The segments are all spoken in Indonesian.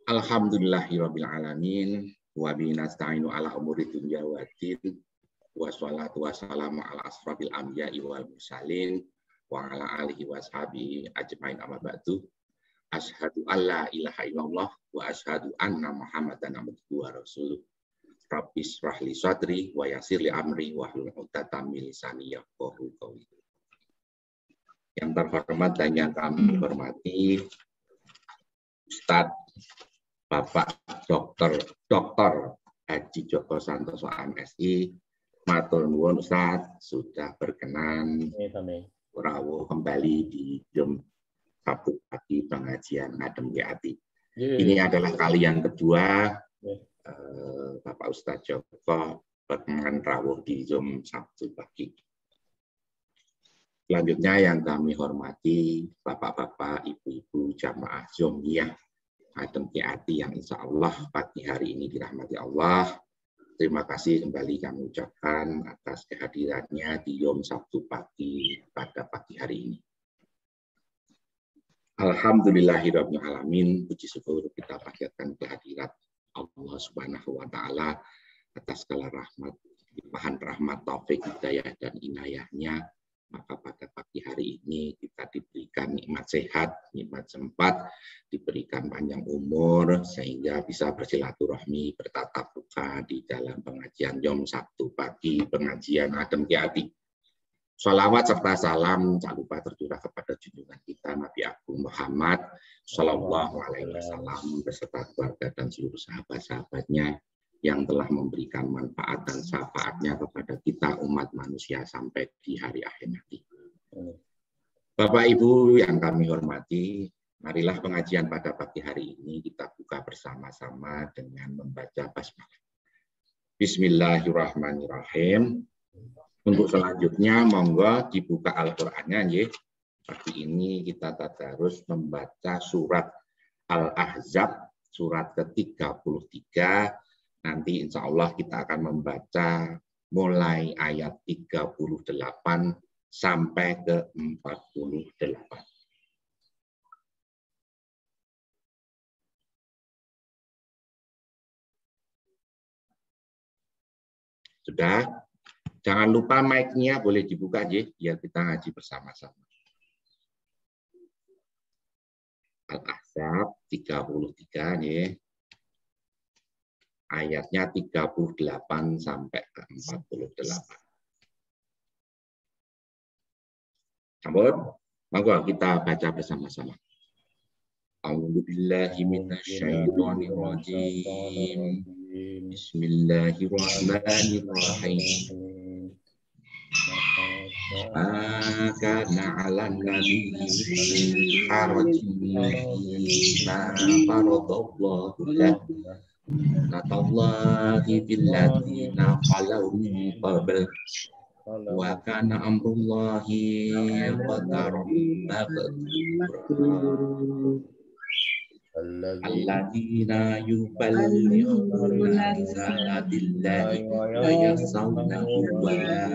Alhamdulillahirabbil alamin wa bihi nasta'inu ala umuri dunya waddin wassalatu wassalamu ala asrofil anbiya'i wal mursalin wa ala alihi washabihi ajmain amma ba'du. Asyhadu alla ilaha illallah wa asyhadu anna muhammadan abduhu wa rasuluh. Rabbis shrah li sadri wa yassir li amri wahlul 'uqdatam min lisani yafqahu qawli. Yang terhormat dan yang kami hormati Ustadz Bapak Dr. Haji Joko Santoso MSI, matur nuwun Ustadz sudah berkenan rawuh kembali di Jom Sabtu pagi pengajian Ngadem Hati. Ini adalah kali yang kedua Bapak Ustadz Joko berkenan rawuh di Jom Sabtu pagi. Selanjutnya yang kami hormati Bapak-bapak, Ibu-ibu jamaah Jomiyah Ngadem Hati yang insya Allah pagi hari ini dirahmati Allah. Terima kasih kembali kami ucapkan atas kehadirannya di Yom Sabtu pagi pada pagi hari ini. Alhamdulillahirabbil alamin, puji syukur kita panjatkan kehadirat Allah Subhanahu wa taala atas segala rahmat, limpahan rahmat, taufik, hidayah dan inayahnya. Maka pada pagi hari ini kita diberikan nikmat sehat, nikmat sempat, diberikan panjang umur sehingga bisa bersilaturahmi, bertatap muka di dalam pengajian Yom Sabtu pagi, pengajian Ngadem Hati. Sholawat serta salam tak lupa tercurah kepada junjungan kita Nabi Agung Muhammad Shallallahu Alaihi Wasallam beserta keluarga dan seluruh sahabat-sahabatnya yang telah memberikan manfaat dan syafaatnya kepada kita umat manusia sampai di hari akhir nanti. Bapak Ibu yang kami hormati, marilah pengajian pada pagi hari ini kita buka bersama-sama dengan membaca basmalah. Bismillahirrahmanirrahim. Untuk selanjutnya monggo dibuka Al-Qur'annya nggih. Pagi ini kita tadarus membaca surat Al-Ahzab surat ke-33. Nanti insya Allah kita akan membaca mulai ayat 38 sampai ke 48. Sudah? Jangan lupa mic-nya boleh dibuka aja, biar kita ngaji bersama-sama. Al-Ahzab 33 nih. Ayatnya 38 sampai ke 48. Sampun, monggo kita baca bersama-sama. A'udzubillahi minasyaitonirrajim. Bismillahirrahmanirrahim. Kana 'alan nabiyyi harajun ma faradallahu lahu. Natallahi billadzina khalau min qabl wa kana amrullahi qadaran maqdura. Alladzina yuballighuna risalatillahi wa yasawnahu wa la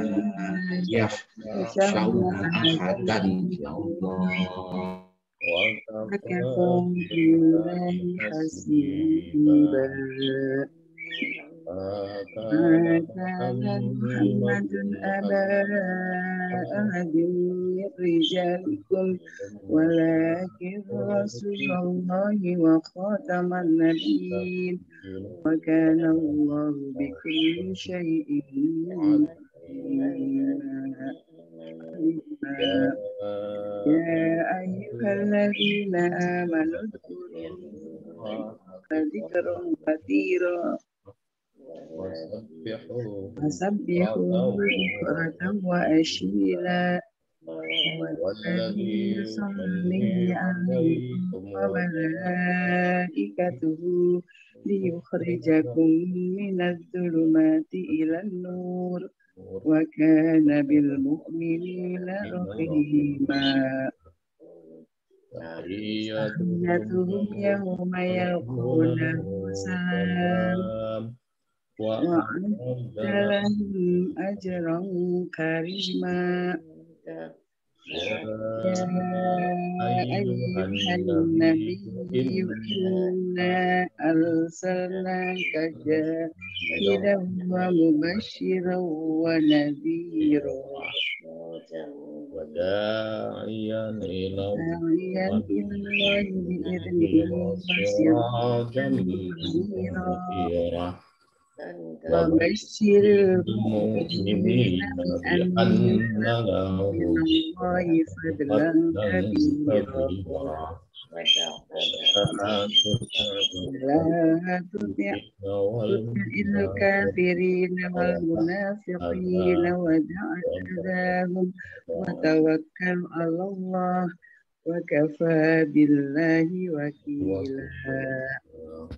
yakhshawna ahadan illallah. وَكَفَى بِاللَّهِ حَسِيبًا. ما كان محمد أبا أحد من رجالكم ولكن رسول الله وخاتم النبيين وكان الله بكل شيء عليما. يا أيها الذين آمنوا اذكروا الله ذكرا كثيرا وسبحوه بكرة وأصيلا والذي يصلي عليكم وملائكته ليخرجكم من الظلمات إلى النور وكان بالمؤمنين رحيما. تحيتهم يوم يلقونه سلام وأعد لهم أجرا كريما. يا يا أيها أيها النبي النبي إنا إنا أرسلناك شاهدا ومبشرا ونذيرا وداعيا إلى داعيا الله إلى الله بإذنه بإذنه وسراجا وسراجا منيرا منيرا وبشر المؤمنين المؤمنين بأن بأن لهم من لهم الله فضلا فضلا كبيرا كبيرا فلا لا تطع تطع والمنافقين الكافرين والمنافقين ودع أذاهم وتوكل على الله وكفى بالله وكيلا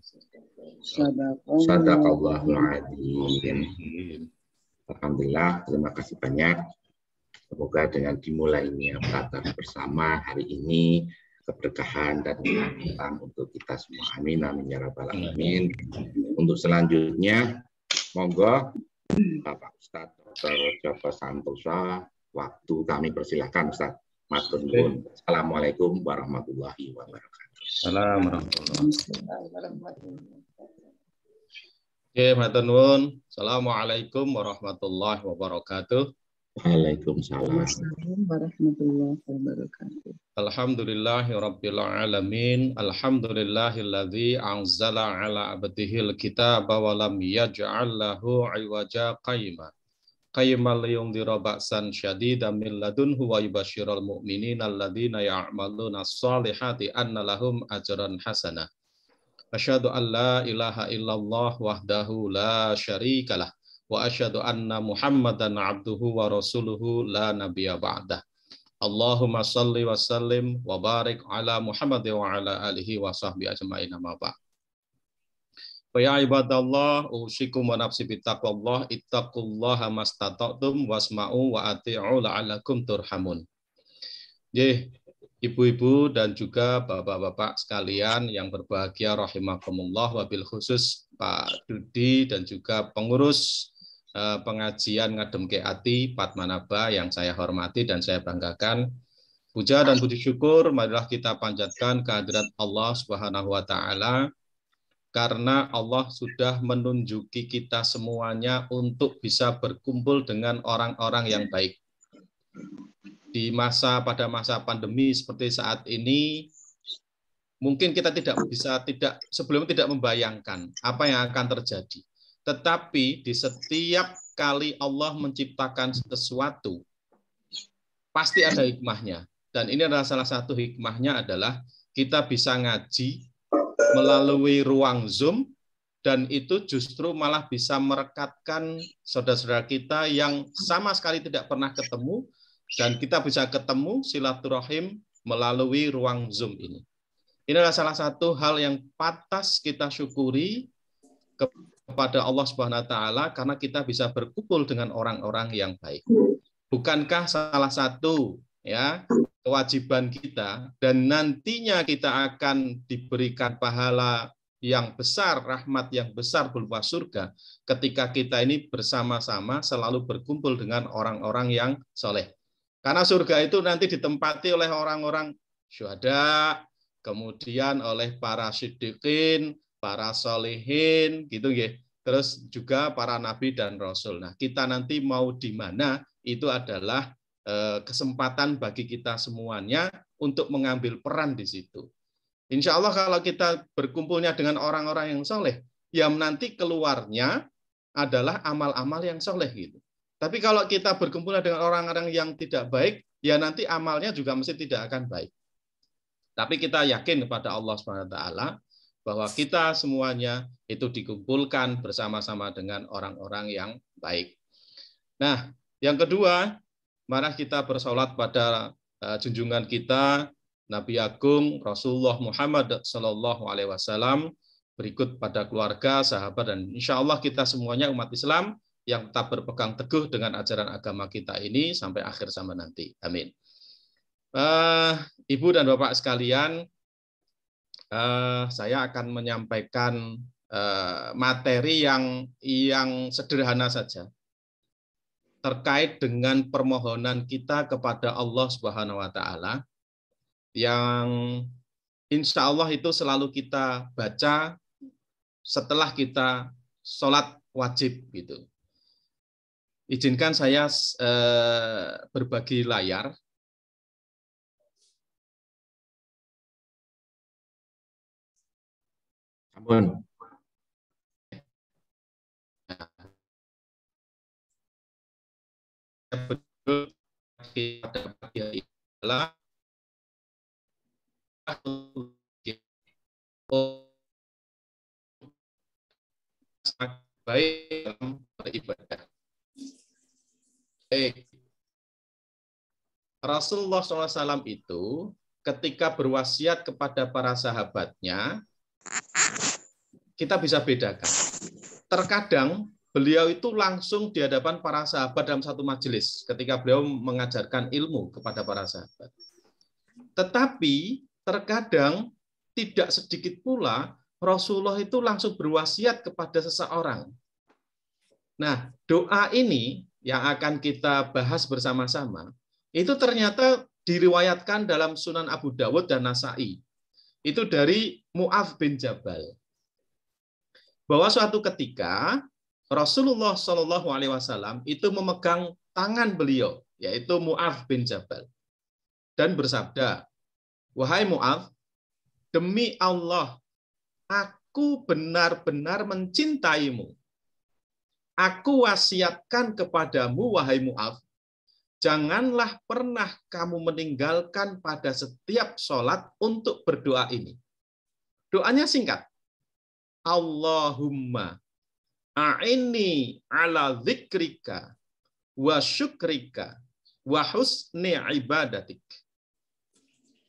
صدق الله. Sadaqallahul adzim. Alhamdulillah, terima kasih banyak. Semoga dengan dimulainya belajar bersama hari ini, keberkahan dan keberkatan untuk kita semua. Amin, amin, ya rabbal alamin. Untuk selanjutnya, monggo Bapak Ustadz Dr. Joko Santosa, waktu kami persilahkan Ustadz. Matur nuwun. Assalamualaikum warahmatullahi wabarakatuh. Oke, matur nuwun. Assalamualaikum warahmatullahi wabarakatuh. Waalaikumsalam. Assalamualaikum warahmatullahi wabarakatuh. Alhamdulillahi rabbil alamin. Alhamdulillahilladzi anzala ala abdihil kitaba wa lam yaj'al lahu 'iwaja qayyima. Qayyiman liyundhira ba'san syadidan min ladunhu wa yubashshiral mu'minina alladzina ya'maluna as-solihati anna lahum ajran hasanah. Asyhadu an la ilaha illallah wahdahu la syarikalah wa asyhadu anna Muhammadan abduhu wa rasuluhu la nabiyya ba'dah. Allahumma salli wa sallim wa barik ala Muhammad wa ala alihi wa sahbihi ajma'in amma ba'd. Ya ibadallah, usikum wa nafsi bittaqwallah, ittaqullaha mastata'tum wasma'u wa ati'u la'allakum turhamun. Ibu-ibu dan juga bapak-bapak sekalian yang berbahagia rahimakumullah, wabil khusus Pak Dudi dan juga pengurus pengajian Ngademke Ati Padmanaba yang saya hormati dan saya banggakan. Puja dan puji syukur marilah kita panjatkan kehadirat Allah Subhanahu wa taala karena Allah sudah menunjuki kita semuanya untuk bisa berkumpul dengan orang-orang yang baik. Pada masa pandemi seperti saat ini, mungkin kita sebelumnya tidak membayangkan apa yang akan terjadi. Tetapi di setiap kali Allah menciptakan sesuatu, pasti ada hikmahnya. Dan ini adalah salah satu hikmahnya adalah kita bisa ngaji melalui ruang Zoom, dan itu justru malah bisa merekatkan saudara-saudara kita yang sama sekali tidak pernah ketemu, dan kita bisa ketemu silaturahim melalui ruang Zoom ini. Ini adalah salah satu hal yang pantas kita syukuri kepada Allah Subhanahu wa taala karena kita bisa berkumpul dengan orang-orang yang baik. Bukankah salah satu kewajiban kita dan nantinya kita akan diberikan pahala yang besar, rahmat yang besar berupa surga ketika kita ini bersama-sama selalu berkumpul dengan orang-orang yang soleh. Karena surga itu nanti ditempati oleh orang-orang syuhada, kemudian oleh para siddiqin, para solehin, gitu ya. Terus juga para nabi dan rasul. Nah, kita nanti mau di mana itu adalah kesempatan bagi kita semuanya untuk mengambil peran di situ. Insya Allah kalau kita berkumpulnya dengan orang-orang yang soleh, ya nanti keluarnya adalah amal-amal yang soleh gitu. Tapi kalau kita berkumpulnya dengan orang-orang yang tidak baik, ya nanti amalnya juga mesti tidak akan baik. Tapi kita yakin kepada Allah SWT bahwa kita semuanya itu dikumpulkan bersama-sama dengan orang-orang yang baik. Nah, yang kedua, mari kita bersolat pada junjungan kita Nabi Agung Rasulullah Muhammad Sallallahu Alaihi Wasallam, berikut pada keluarga, sahabat, dan insya Allah kita semuanya umat Islam yang tetap berpegang teguh dengan ajaran agama kita ini sampai akhir zaman nanti. Amin. Ibu dan Bapak sekalian, saya akan menyampaikan materi yang sederhana saja. terkait dengan permohonan kita kepada Allah Subhanahu wa taala yang insya Allah itu selalu kita baca setelah kita sholat wajib gitu. Izinkan saya berbagi layar. Ampun. Betul pada pagi hari adalah baik dalam beribadah. Rasulullah SAW itu ketika berwasiat kepada para sahabatnya, kita bisa bedakan. Terkadang beliau itu langsung di hadapan para sahabat dalam satu majelis ketika beliau mengajarkan ilmu kepada para sahabat. Tetapi terkadang tidak sedikit pula Rasulullah itu langsung berwasiat kepada seseorang. Nah, doa ini yang akan kita bahas bersama-sama, itu ternyata diriwayatkan dalam Sunan Abu Dawud dan Nasai. Itu dari Mu'adz bin Jabal. Bahwa suatu ketika Rasulullah SAW itu memegang tangan beliau, yaitu Mu'adz bin Jabal, dan bersabda, "Wahai Mu'adz, demi Allah, aku benar-benar mencintaimu. Aku wasiatkan kepadamu, wahai Mu'adz, janganlah pernah kamu meninggalkan pada setiap sholat untuk berdoa ini." Doanya singkat. Allahumma a'inni ala dzikrika wa syukrika wa husni ibadatik.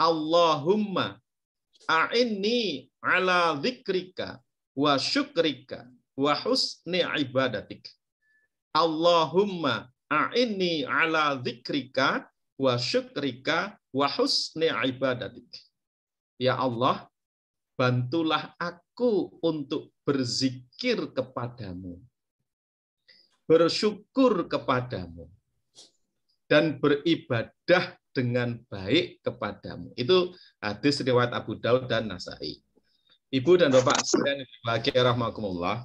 Allahumma a'inni ala dzikrika wa syukrika wa husni ibadatik. Allahumma a'inni ala dzikrika wa syukrika wa husni ibadatik. Ya Allah, bantulah aku untuk berzikir kepadamu, bersyukur kepadamu, dan beribadah dengan baik kepadamu. Itu hadis riwayat Abu Daud dan Nasai. Ibu dan Bapak sekalian bahagia rahmakumullah.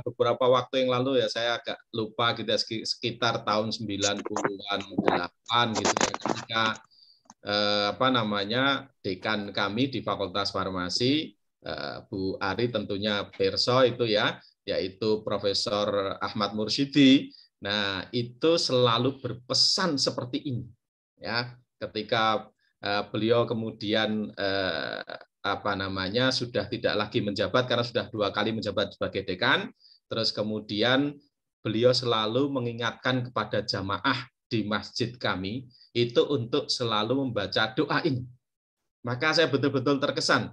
Beberapa waktu yang lalu ya saya agak lupa gitu, sekitar tahun 90-an 8 gitu ya, ketika dekan kami di Fakultas Farmasi, Bu Ari tentunya perso itu ya, yaitu Profesor Ahmad Mursyidi. Nah, itu selalu berpesan seperti ini ya, ketika beliau kemudian sudah tidak lagi menjabat karena sudah 2 kali menjabat sebagai dekan, terus kemudian beliau selalu mengingatkan kepada jamaah di masjid kami itu untuk selalu membaca doa ini. Maka saya betul-betul terkesan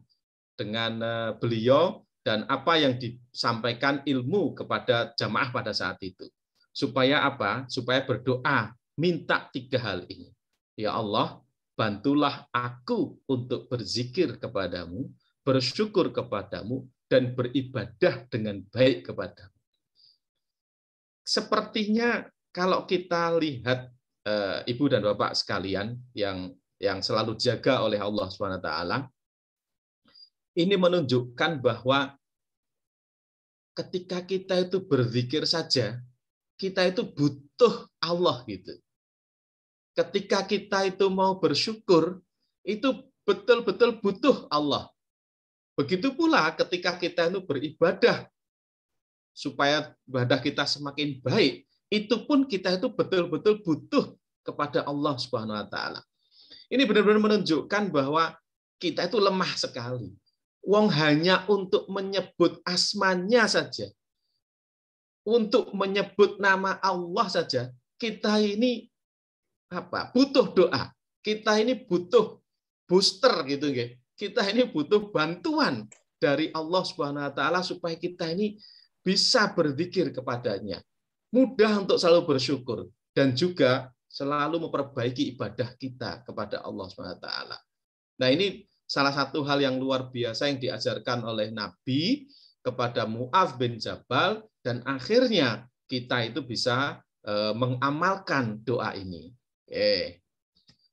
dengan beliau dan apa yang disampaikan ilmu kepada jamaah pada saat itu. Supaya apa? Supaya berdoa, minta 3 hal ini. Ya Allah, bantulah aku untuk berzikir kepadamu, bersyukur kepadamu, dan beribadah dengan baik kepadamu. Sepertinya kalau kita lihat Ibu dan Bapak sekalian yang selalu jaga oleh Allah SWT, ini menunjukkan bahwa ketika kita itu berzikir saja, kita itu butuh Allah gitu. Ketika kita itu mau bersyukur, itu betul-betul butuh Allah. Begitu pula ketika kita itu beribadah, supaya ibadah kita semakin baik, itu pun kita itu betul-betul butuh kepada Allah Subhanahu wa taala. Ini benar-benar menunjukkan bahwa kita itu lemah sekali. Wong hanya untuk menyebut asmanya saja, untuk menyebut nama Allah saja, kita ini butuh doa. Kita ini butuh booster gitu nggih. Kita ini butuh bantuan dari Allah Subhanahu wa taala supaya kita ini bisa berzikir kepadanya. Mudah untuk selalu bersyukur dan juga selalu memperbaiki ibadah kita kepada Allah SWT. Nah, ini salah satu hal yang luar biasa yang diajarkan oleh Nabi kepada Mu'adz bin Jabal, dan akhirnya kita itu bisa mengamalkan doa ini. Oke.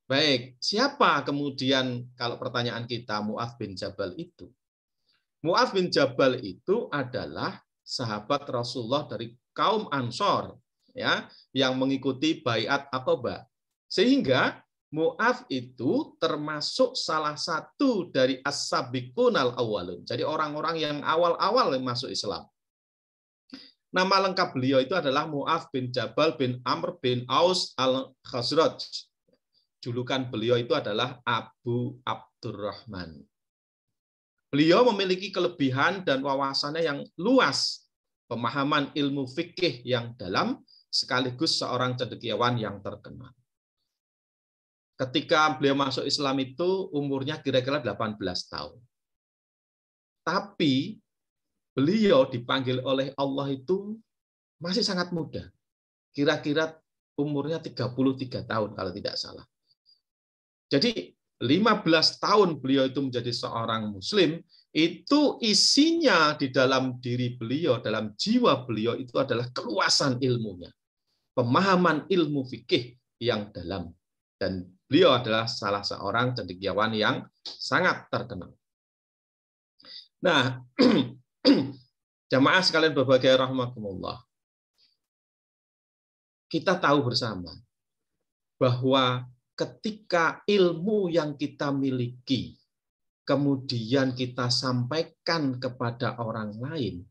Baik, siapa kemudian kalau pertanyaan kita Mu'adz bin Jabal itu? Mu'adz bin Jabal itu adalah sahabat Rasulullah dari kaum Ansor, ya, yang mengikuti baiat Aqabah. Sehingga Mu'adz itu termasuk salah satu dari as-sabiqunal awwalun. Jadi orang-orang yang awal-awal masuk Islam. Nama lengkap beliau itu adalah Mu'adz bin Jabal bin Amr bin Aus al-Khazraj. Julukan beliau itu adalah Abu Abdurrahman. Beliau memiliki kelebihan dan wawasannya yang luas, pemahaman ilmu fikih yang dalam, sekaligus seorang cendekiawan yang terkenal. Ketika beliau masuk Islam itu umurnya kira-kira 18 tahun. Tapi beliau dipanggil oleh Allah itu masih sangat muda. Kira-kira umurnya 33 tahun kalau tidak salah. Jadi 15 tahun beliau itu menjadi seorang muslim, itu isinya di dalam diri beliau, dalam jiwa beliau itu adalah keluasan ilmunya. Pemahaman ilmu fikih yang dalam. Dan beliau adalah salah seorang cendekiawan yang sangat terkenal. Nah, jamaah sekalian berbagai rahimakumullah. Kita tahu bersama bahwa ketika ilmu yang kita miliki kemudian kita sampaikan kepada orang lain,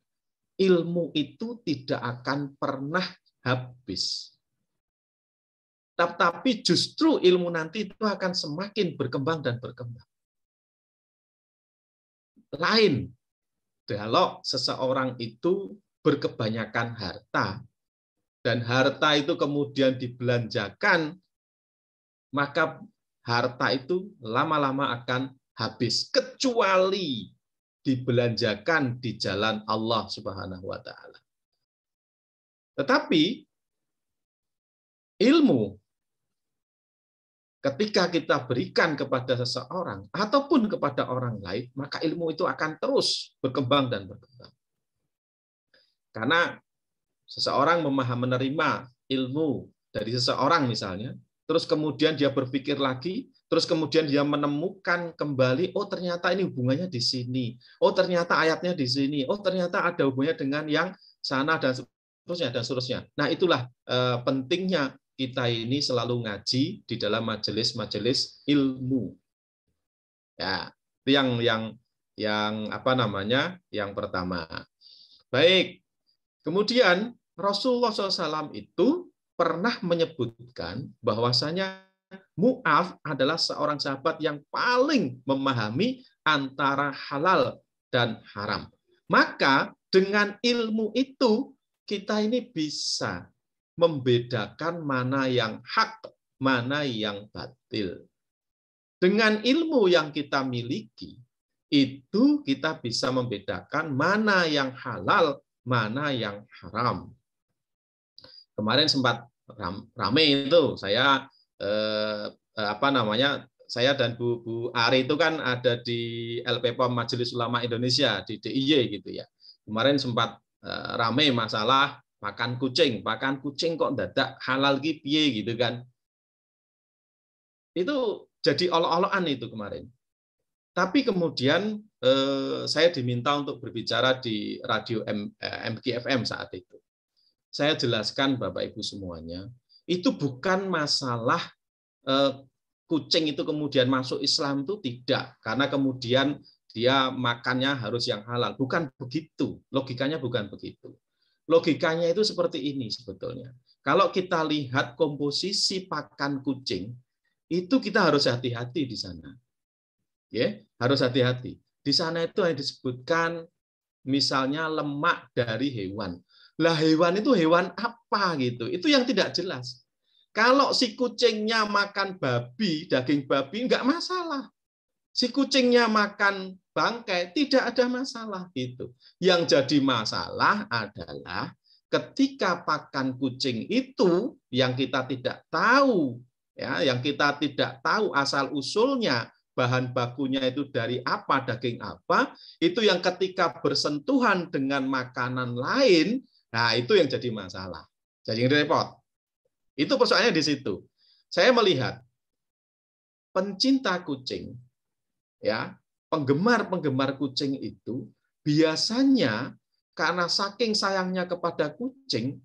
ilmu itu tidak akan pernah habis. Tapi justru ilmu nanti itu akan semakin berkembang dan berkembang. Lain kalau seseorang itu berkebanyakan harta, dan harta itu kemudian dibelanjakan, maka harta itu lama-lama akan habis, kecuali dibelanjakan di jalan Allah Subhanahu wa Ta'ala. Tetapi ilmu, ketika kita berikan kepada seseorang ataupun kepada orang lain, maka ilmu itu akan terus berkembang dan berkembang. Karena seseorang menerima ilmu dari seseorang misalnya, terus kemudian dia berpikir lagi, terus kemudian dia menemukan kembali, oh ternyata ini hubungannya di sini, oh ternyata ayatnya di sini, oh ternyata ada hubungannya dengan yang sana dan seterusnya. Nah itulah pentingnya kita ini selalu ngaji di dalam majelis-majelis ilmu. Ya, itu yang apa namanya? Yang pertama. Baik. Kemudian Rasulullah SAW itu pernah menyebutkan bahwasanya Mu'adz adalah seorang sahabat yang paling memahami antara halal dan haram. Maka dengan ilmu itu kita ini bisa membedakan mana yang hak, mana yang batil. Dengan ilmu yang kita miliki, itu kita bisa membedakan mana yang halal, mana yang haram. Kemarin sempat ramai itu saya saya dan Bu Ari itu kan ada di LPPOM Majelis Ulama Indonesia di DIY gitu ya. Kemarin sempat ramai masalah makan kucing kok dadak halal ki piye gitu kan. Itu jadi olok-olokan itu kemarin. Tapi kemudian saya diminta untuk berbicara di radio MKFM saat itu. Saya jelaskan Bapak Ibu semuanya, itu bukan masalah kucing itu kemudian masuk Islam itu tidak, karena kemudian dia makannya harus yang halal. Bukan begitu, logikanya bukan begitu. Logikanya itu seperti ini sebetulnya. Kalau kita lihat komposisi pakan kucing, itu kita harus hati-hati di sana. Ya, harus hati-hati. Di sana itu yang disebutkan misalnya lemak dari hewan. Lah hewan itu hewan apa gitu? Itu yang tidak jelas. Kalau si kucingnya makan babi, daging babi enggak masalah. Si kucingnya makan bangkai tidak ada masalah gitu. Yang jadi masalah adalah ketika pakan kucing itu yang kita tidak tahu, ya, yang kita tidak tahu asal usulnya, bahan bakunya itu dari apa, daging apa, itu yang ketika bersentuhan dengan makanan lain, Nah, itu yang jadi masalah. Jadi repot. Itu persoalannya di situ. Saya melihat pencinta kucing, ya, penggemar-penggemar kucing itu biasanya karena saking sayangnya kepada kucing,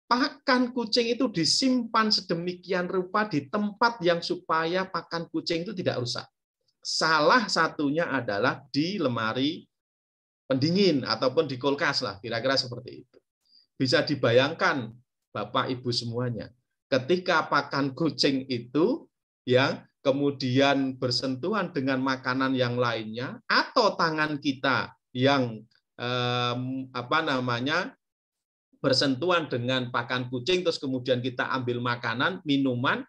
pakan kucing itu disimpan sedemikian rupa di tempat yang supaya pakan kucing itu tidak rusak. Salah satunya adalah di lemari pendingin ataupun di kulkas lah, kira-kira seperti itu. Bisa dibayangkan Bapak Ibu semuanya, ketika pakan kucing itu yang kemudian bersentuhan dengan makanan yang lainnya atau tangan kita yang bersentuhan dengan pakan kucing terus kemudian kita ambil makanan, minuman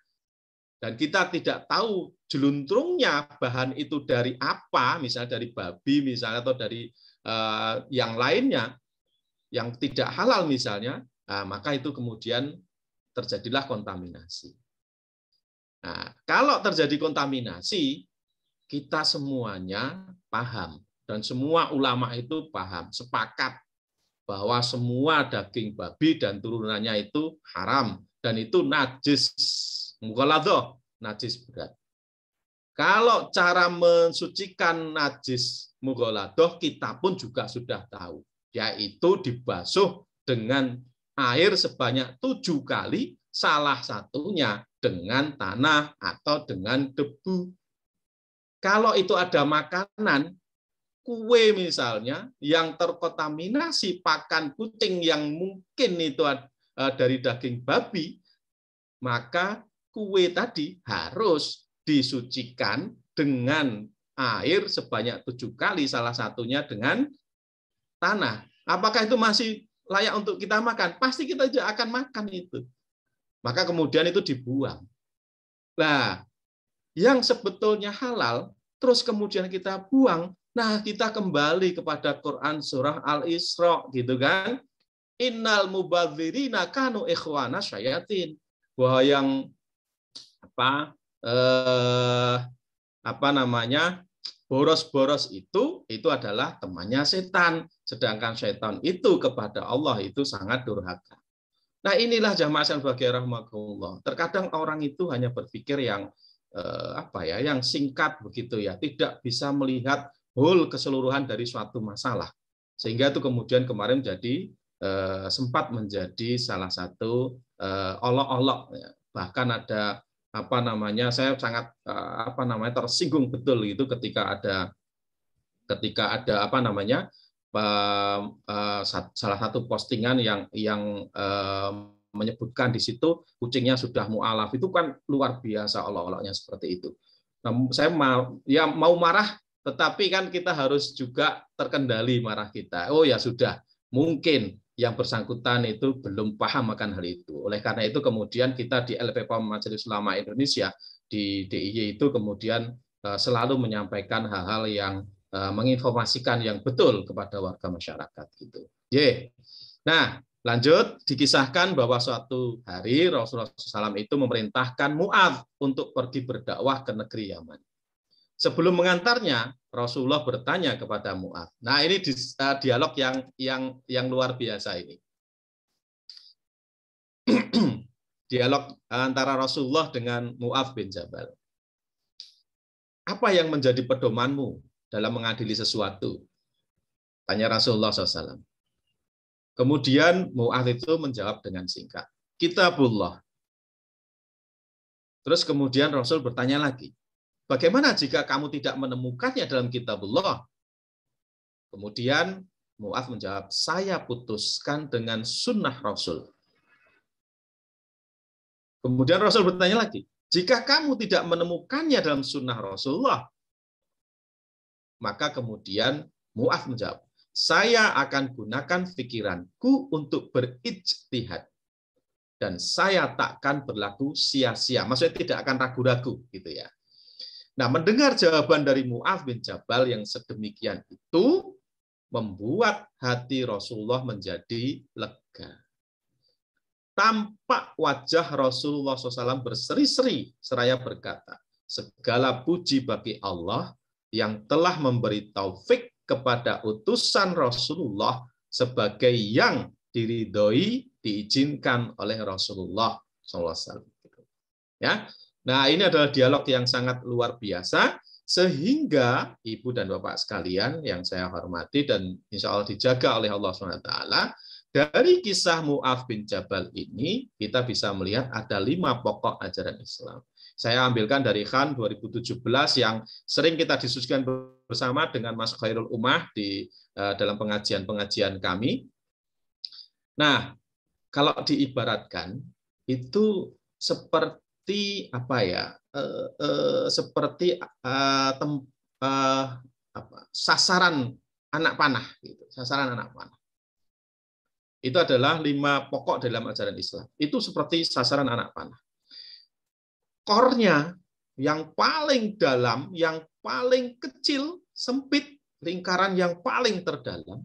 dan kita tidak tahu jeluntrungnya bahan itu dari apa, misalnya dari babi misalnya atau dari yang lainnya yang tidak halal misalnya, nah, maka itu kemudian terjadilah kontaminasi. Nah, kalau terjadi kontaminasi, kita semuanya paham dan semua ulama itu paham, sepakat bahwa semua daging babi dan turunannya itu haram dan itu najis mughaladhah, najis berat. Kalau cara mensucikan najis mughaladhah kita pun juga sudah tahu, yaitu dibasuh dengan air sebanyak 7 kali, salah satunya dengan tanah atau dengan debu. Kalau itu ada makanan, kue misalnya, yang terkontaminasi pakan kucing yang mungkin itu dari daging babi, maka kue tadi harus disucikan dengan air sebanyak 7 kali, salah satunya dengan tanah. Apakah itu masih layak untuk kita makan? Pasti kita juga akan makan itu. Maka kemudian itu dibuang. Nah, yang sebetulnya halal, terus kemudian kita buang, nah kita kembali kepada Quran surah Al-Isra, gitu kan? Innal mubadzirina kanu ikhwana syayatin. Bahwa yang boros-boros itu adalah temannya setan, sedangkan setan itu kepada Allah itu sangat durhaka. Nah, inilah jamaah sebagai rahmatullah. Terkadang orang itu hanya berpikir yang yang singkat begitu ya, tidak bisa melihat whole keseluruhan dari suatu masalah. Sehingga itu kemudian kemarin jadi sempat menjadi salah satu olok-olok, bahkan ada saya sangat tersinggung betul itu ketika ada salah satu postingan yang menyebutkan di situ kucingnya sudah mu'alaf, itu kan luar biasa olok-oloknya seperti itu. Nah, saya mau marah, tetapi kan kita harus juga terkendali marah kita. Oh ya sudah, mungkin yang bersangkutan itu belum paham akan hal itu. Oleh karena itu kemudian kita di LPPOM Majelis Ulama Indonesia di DIY itu kemudian selalu menyampaikan hal-hal yang menginformasikan yang betul kepada warga masyarakat gitu. Nah, lanjut dikisahkan bahwa suatu hari Rasulullah SAW itu memerintahkan Mu'adz untuk pergi berdakwah ke negeri Yaman. Sebelum mengantarnya, Rasulullah bertanya kepada Mu'adz. Nah, ini dialog yang luar biasa ini. Dialog antara Rasulullah dengan Mu'adz bin Jabal. Apa yang menjadi pedomanmu dalam mengadili sesuatu? Tanya Rasulullah SAW. Kemudian Mu'adz itu menjawab dengan singkat, Kitabullah. Terus kemudian Rasul bertanya lagi, bagaimana jika kamu tidak menemukannya dalam Kitabullah? Kemudian Mu'adz menjawab, saya putuskan dengan sunnah Rasul. Kemudian Rasul bertanya lagi, jika kamu tidak menemukannya dalam sunnah Rasulullah, maka kemudian Mu'adz menjawab, saya akan gunakan pikiranku untuk berijtihad dan saya takkan berlaku sia-sia. Maksudnya tidak akan ragu-ragu gitu ya. Nah, mendengar jawaban dari Mu'adz bin Jabal yang sedemikian itu membuat hati Rasulullah menjadi lega. Tampak wajah Rasulullah SAW berseri-seri seraya berkata, segala puji bagi Allah yang telah memberi taufik kepada utusan Rasulullah sebagai yang diridhoi, diizinkan oleh Rasulullah SAW. Ya, nah ini adalah dialog yang sangat luar biasa, sehingga Ibu dan Bapak sekalian yang saya hormati dan insya Allah dijaga oleh Allah SWT, dari kisah Mu'adz bin Jabal ini kita bisa melihat ada 5 pokok ajaran Islam. Saya ambilkan dari Khan 2017 yang sering kita diskusikan bersama dengan Mas Khairul Ummah di dalam pengajian-pengajian kami. Nah, kalau diibaratkan itu seperti apa ya? Seperti sasaran anak panah, gitu. Sasaran anak panah. Itu adalah 5 pokok dalam ajaran Islam. Itu seperti sasaran anak panah. Core-nya yang paling dalam, yang paling kecil, sempit, lingkaran yang paling terdalam,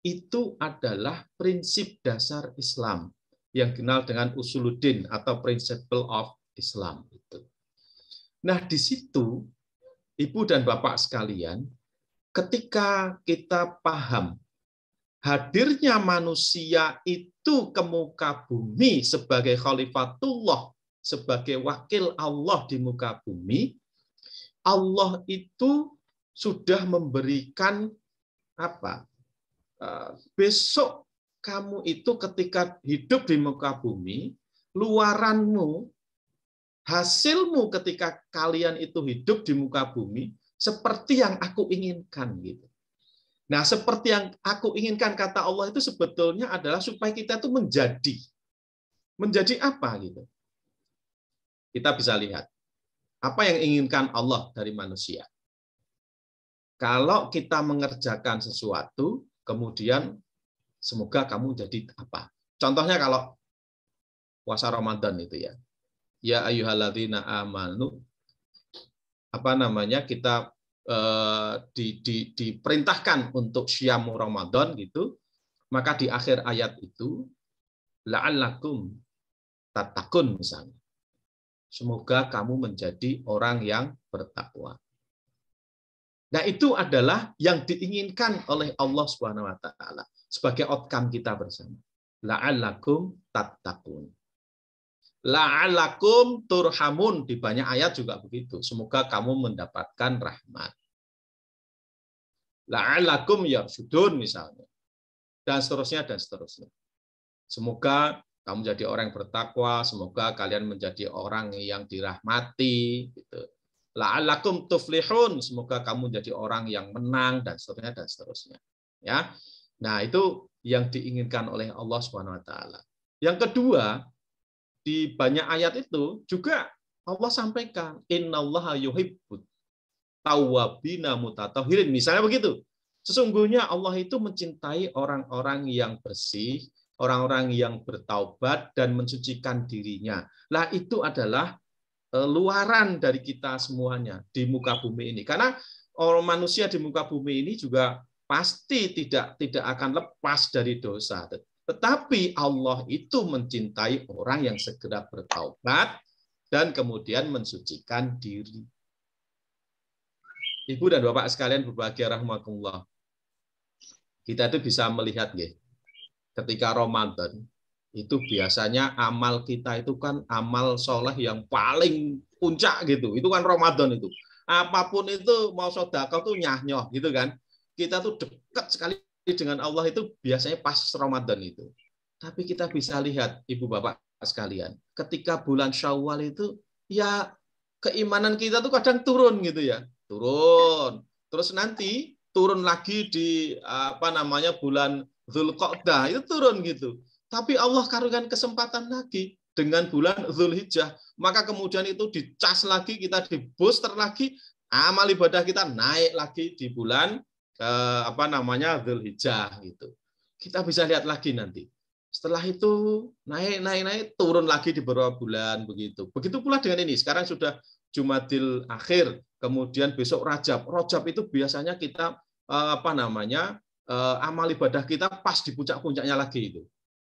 itu adalah prinsip dasar Islam yang dikenal dengan usuluddin atau principle of Islam. Nah, di situ, Ibu dan Bapak sekalian, ketika kita paham hadirnya manusia itu ke muka bumi sebagai khalifatullah, sebagai wakil Allah di muka bumi, Allah itu sudah memberikan apa? Besok kamu itu ketika hidup di muka bumi, luaranmu, hasilmu ketika kalian itu hidup di muka bumi seperti yang aku inginkan, gitu. Nah, seperti yang aku inginkan, kata Allah itu sebetulnya adalah supaya kita itu menjadi apa, gitu. Kita bisa lihat apa yang inginkan Allah dari manusia. Kalau kita mengerjakan sesuatu, kemudian semoga kamu jadi apa? Contohnya kalau puasa Ramadan itu ya. Ya ayyuhalladzina amanu, kita diperintahkan untuk syiam Ramadan gitu. Maka di akhir ayat itu la'allakum tattaqun misalnya. Semoga kamu menjadi orang yang bertakwa. Nah, itu adalah yang diinginkan oleh Allah Subhanahu wa taala sebagai outcome kita bersama. La'allakum tattaqun. La'allakum turhamun, di banyak ayat juga begitu. Semoga kamu mendapatkan rahmat. La'allakum yarsudun misalnya. Dan seterusnya dan seterusnya. Semoga kamu menjadi orang yang bertakwa, semoga kalian menjadi orang yang dirahmati, gitu. La'allakum tuflihun, semoga kamu menjadi orang yang menang, dan seterusnya dan seterusnya. Ya, nah itu yang diinginkan oleh Allah Subhanahu Wa Taala. Yang kedua, di banyak ayat itu juga Allah sampaikan, Innallaha yuhibbut tawwabina mutatahhirin. Misalnya begitu. Sesungguhnya Allah itu mencintai orang-orang yang bersih, orang-orang yang bertaubat dan mensucikan dirinya. Lah itu adalah luaran dari kita semuanya di muka bumi ini. Karena orang manusia di muka bumi ini juga pasti tidak akan lepas dari dosa. Tetapi Allah itu mencintai orang yang segera bertaubat dan kemudian mensucikan diri. Ibu dan Bapak sekalian berbahagia rahimakumullah. Kita itu bisa melihat nggih, ketika Ramadan itu biasanya amal kita itu kan amal soleh yang paling puncak gitu. Itu kan Ramadan itu. Apapun itu mau sedekah tuh nyah-nyoh gitu kan. Kita tuh dekat sekali dengan Allah itu biasanya pas Ramadan itu. Tapi kita bisa lihat Ibu Bapak sekalian, ketika bulan Syawal itu ya keimanan kita tuh kadang turun gitu ya. Turun. Terus nanti turun lagi di bulan Dzulqa'dah itu turun gitu. Tapi Allah karuniakan kesempatan lagi dengan bulan Dzulhijjah, maka kemudian itu dicas lagi, kita di-booster lagi, amal ibadah kita naik lagi di bulan Dzulhijjah gitu. Kita bisa lihat lagi nanti. Setelah itu naik turun lagi di beberapa bulan begitu. Begitu pula dengan ini. Sekarang sudah Jumadil Akhir, kemudian besok Rajab. Rajab itu biasanya kita amal ibadah kita pas di puncak-puncaknya lagi itu.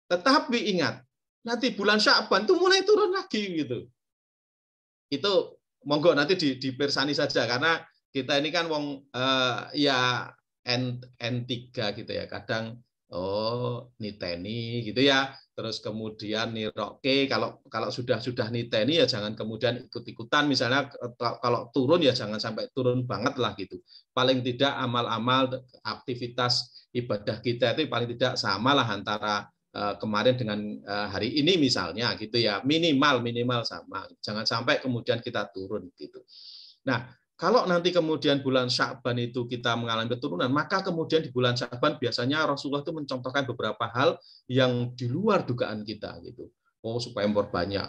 Tetapi ingat, nanti bulan Sya'ban itu mulai turun lagi gitu. Itu monggo nanti dipersani saja karena kita ini kan N3 gitu ya. Kadang Oh, niteni gitu ya. Terus kemudian niroke, kalau sudah niteni ya jangan kemudian ikut-ikutan, misalnya kalau turun ya jangan sampai turun banget lah gitu. Paling tidak amal-amal aktivitas ibadah kita itu paling tidak sama lah antara kemarin dengan hari ini misalnya gitu ya, minimal sama. Jangan sampai kemudian kita turun gitu. Nah, kalau nanti kemudian bulan Sya'ban itu kita mengalami penurunan, maka kemudian di bulan Sya'ban biasanya Rasulullah itu mencontohkan beberapa hal yang di luar dugaan kita gitu. Oh, supaya memperbanyak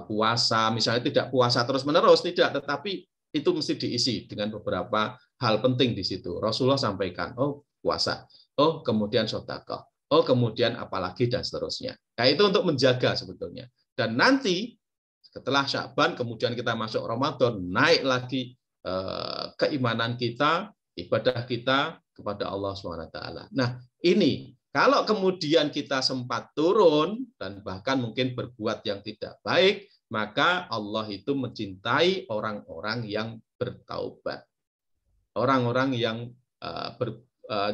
puasa, misalnya tidak puasa terus-menerus, tidak, tetapi itu mesti diisi dengan beberapa hal penting di situ. Rasulullah sampaikan, oh puasa, oh kemudian sedekah, oh kemudian apalagi dan seterusnya. Nah, itu untuk menjaga sebetulnya. Dan nanti setelah Sya'ban kemudian kita masuk Ramadan, naik lagi keimanan kita, ibadah kita kepada Allah SWT. Nah, ini kalau kemudian kita sempat turun dan bahkan mungkin berbuat yang tidak baik, maka Allah itu mencintai orang-orang yang bertaubat. Orang-orang yang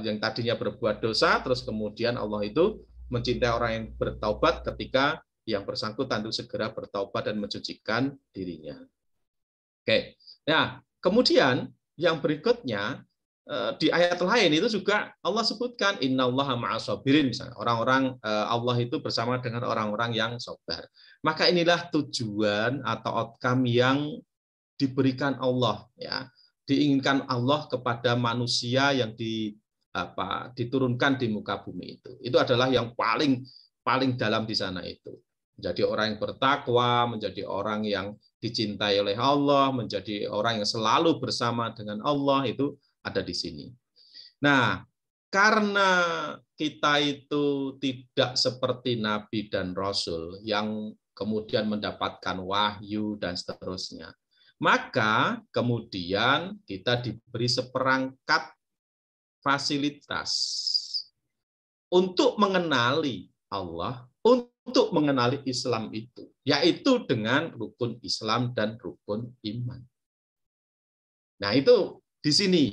yang tadinya berbuat dosa, terus kemudian Allah itu mencintai orang yang bertaubat ketika yang bersangkutan itu segera bertaubat dan mensucikan dirinya. Oke. Nah, kemudian yang berikutnya di ayat lain itu juga Allah sebutkan innallaha ma'as sabirin, misalnya orang-orang Allah itu bersama dengan orang-orang yang sabar. Maka inilah tujuan atau outcome yang diberikan Allah ya. Diinginkan Allah kepada manusia yang diturunkan di muka bumi itu. Itu adalah yang paling dalam di sana itu. Menjadi orang yang bertakwa, menjadi orang yang dicintai oleh Allah, menjadi orang yang selalu bersama dengan Allah, itu ada di sini. Nah, karena kita itu tidak seperti Nabi dan Rasul yang kemudian mendapatkan wahyu dan seterusnya, maka kemudian kita diberi seperangkat fasilitas untuk mengenali Allah, untuk mengenali Islam itu, yaitu dengan rukun Islam dan rukun iman. Nah, itu di sini.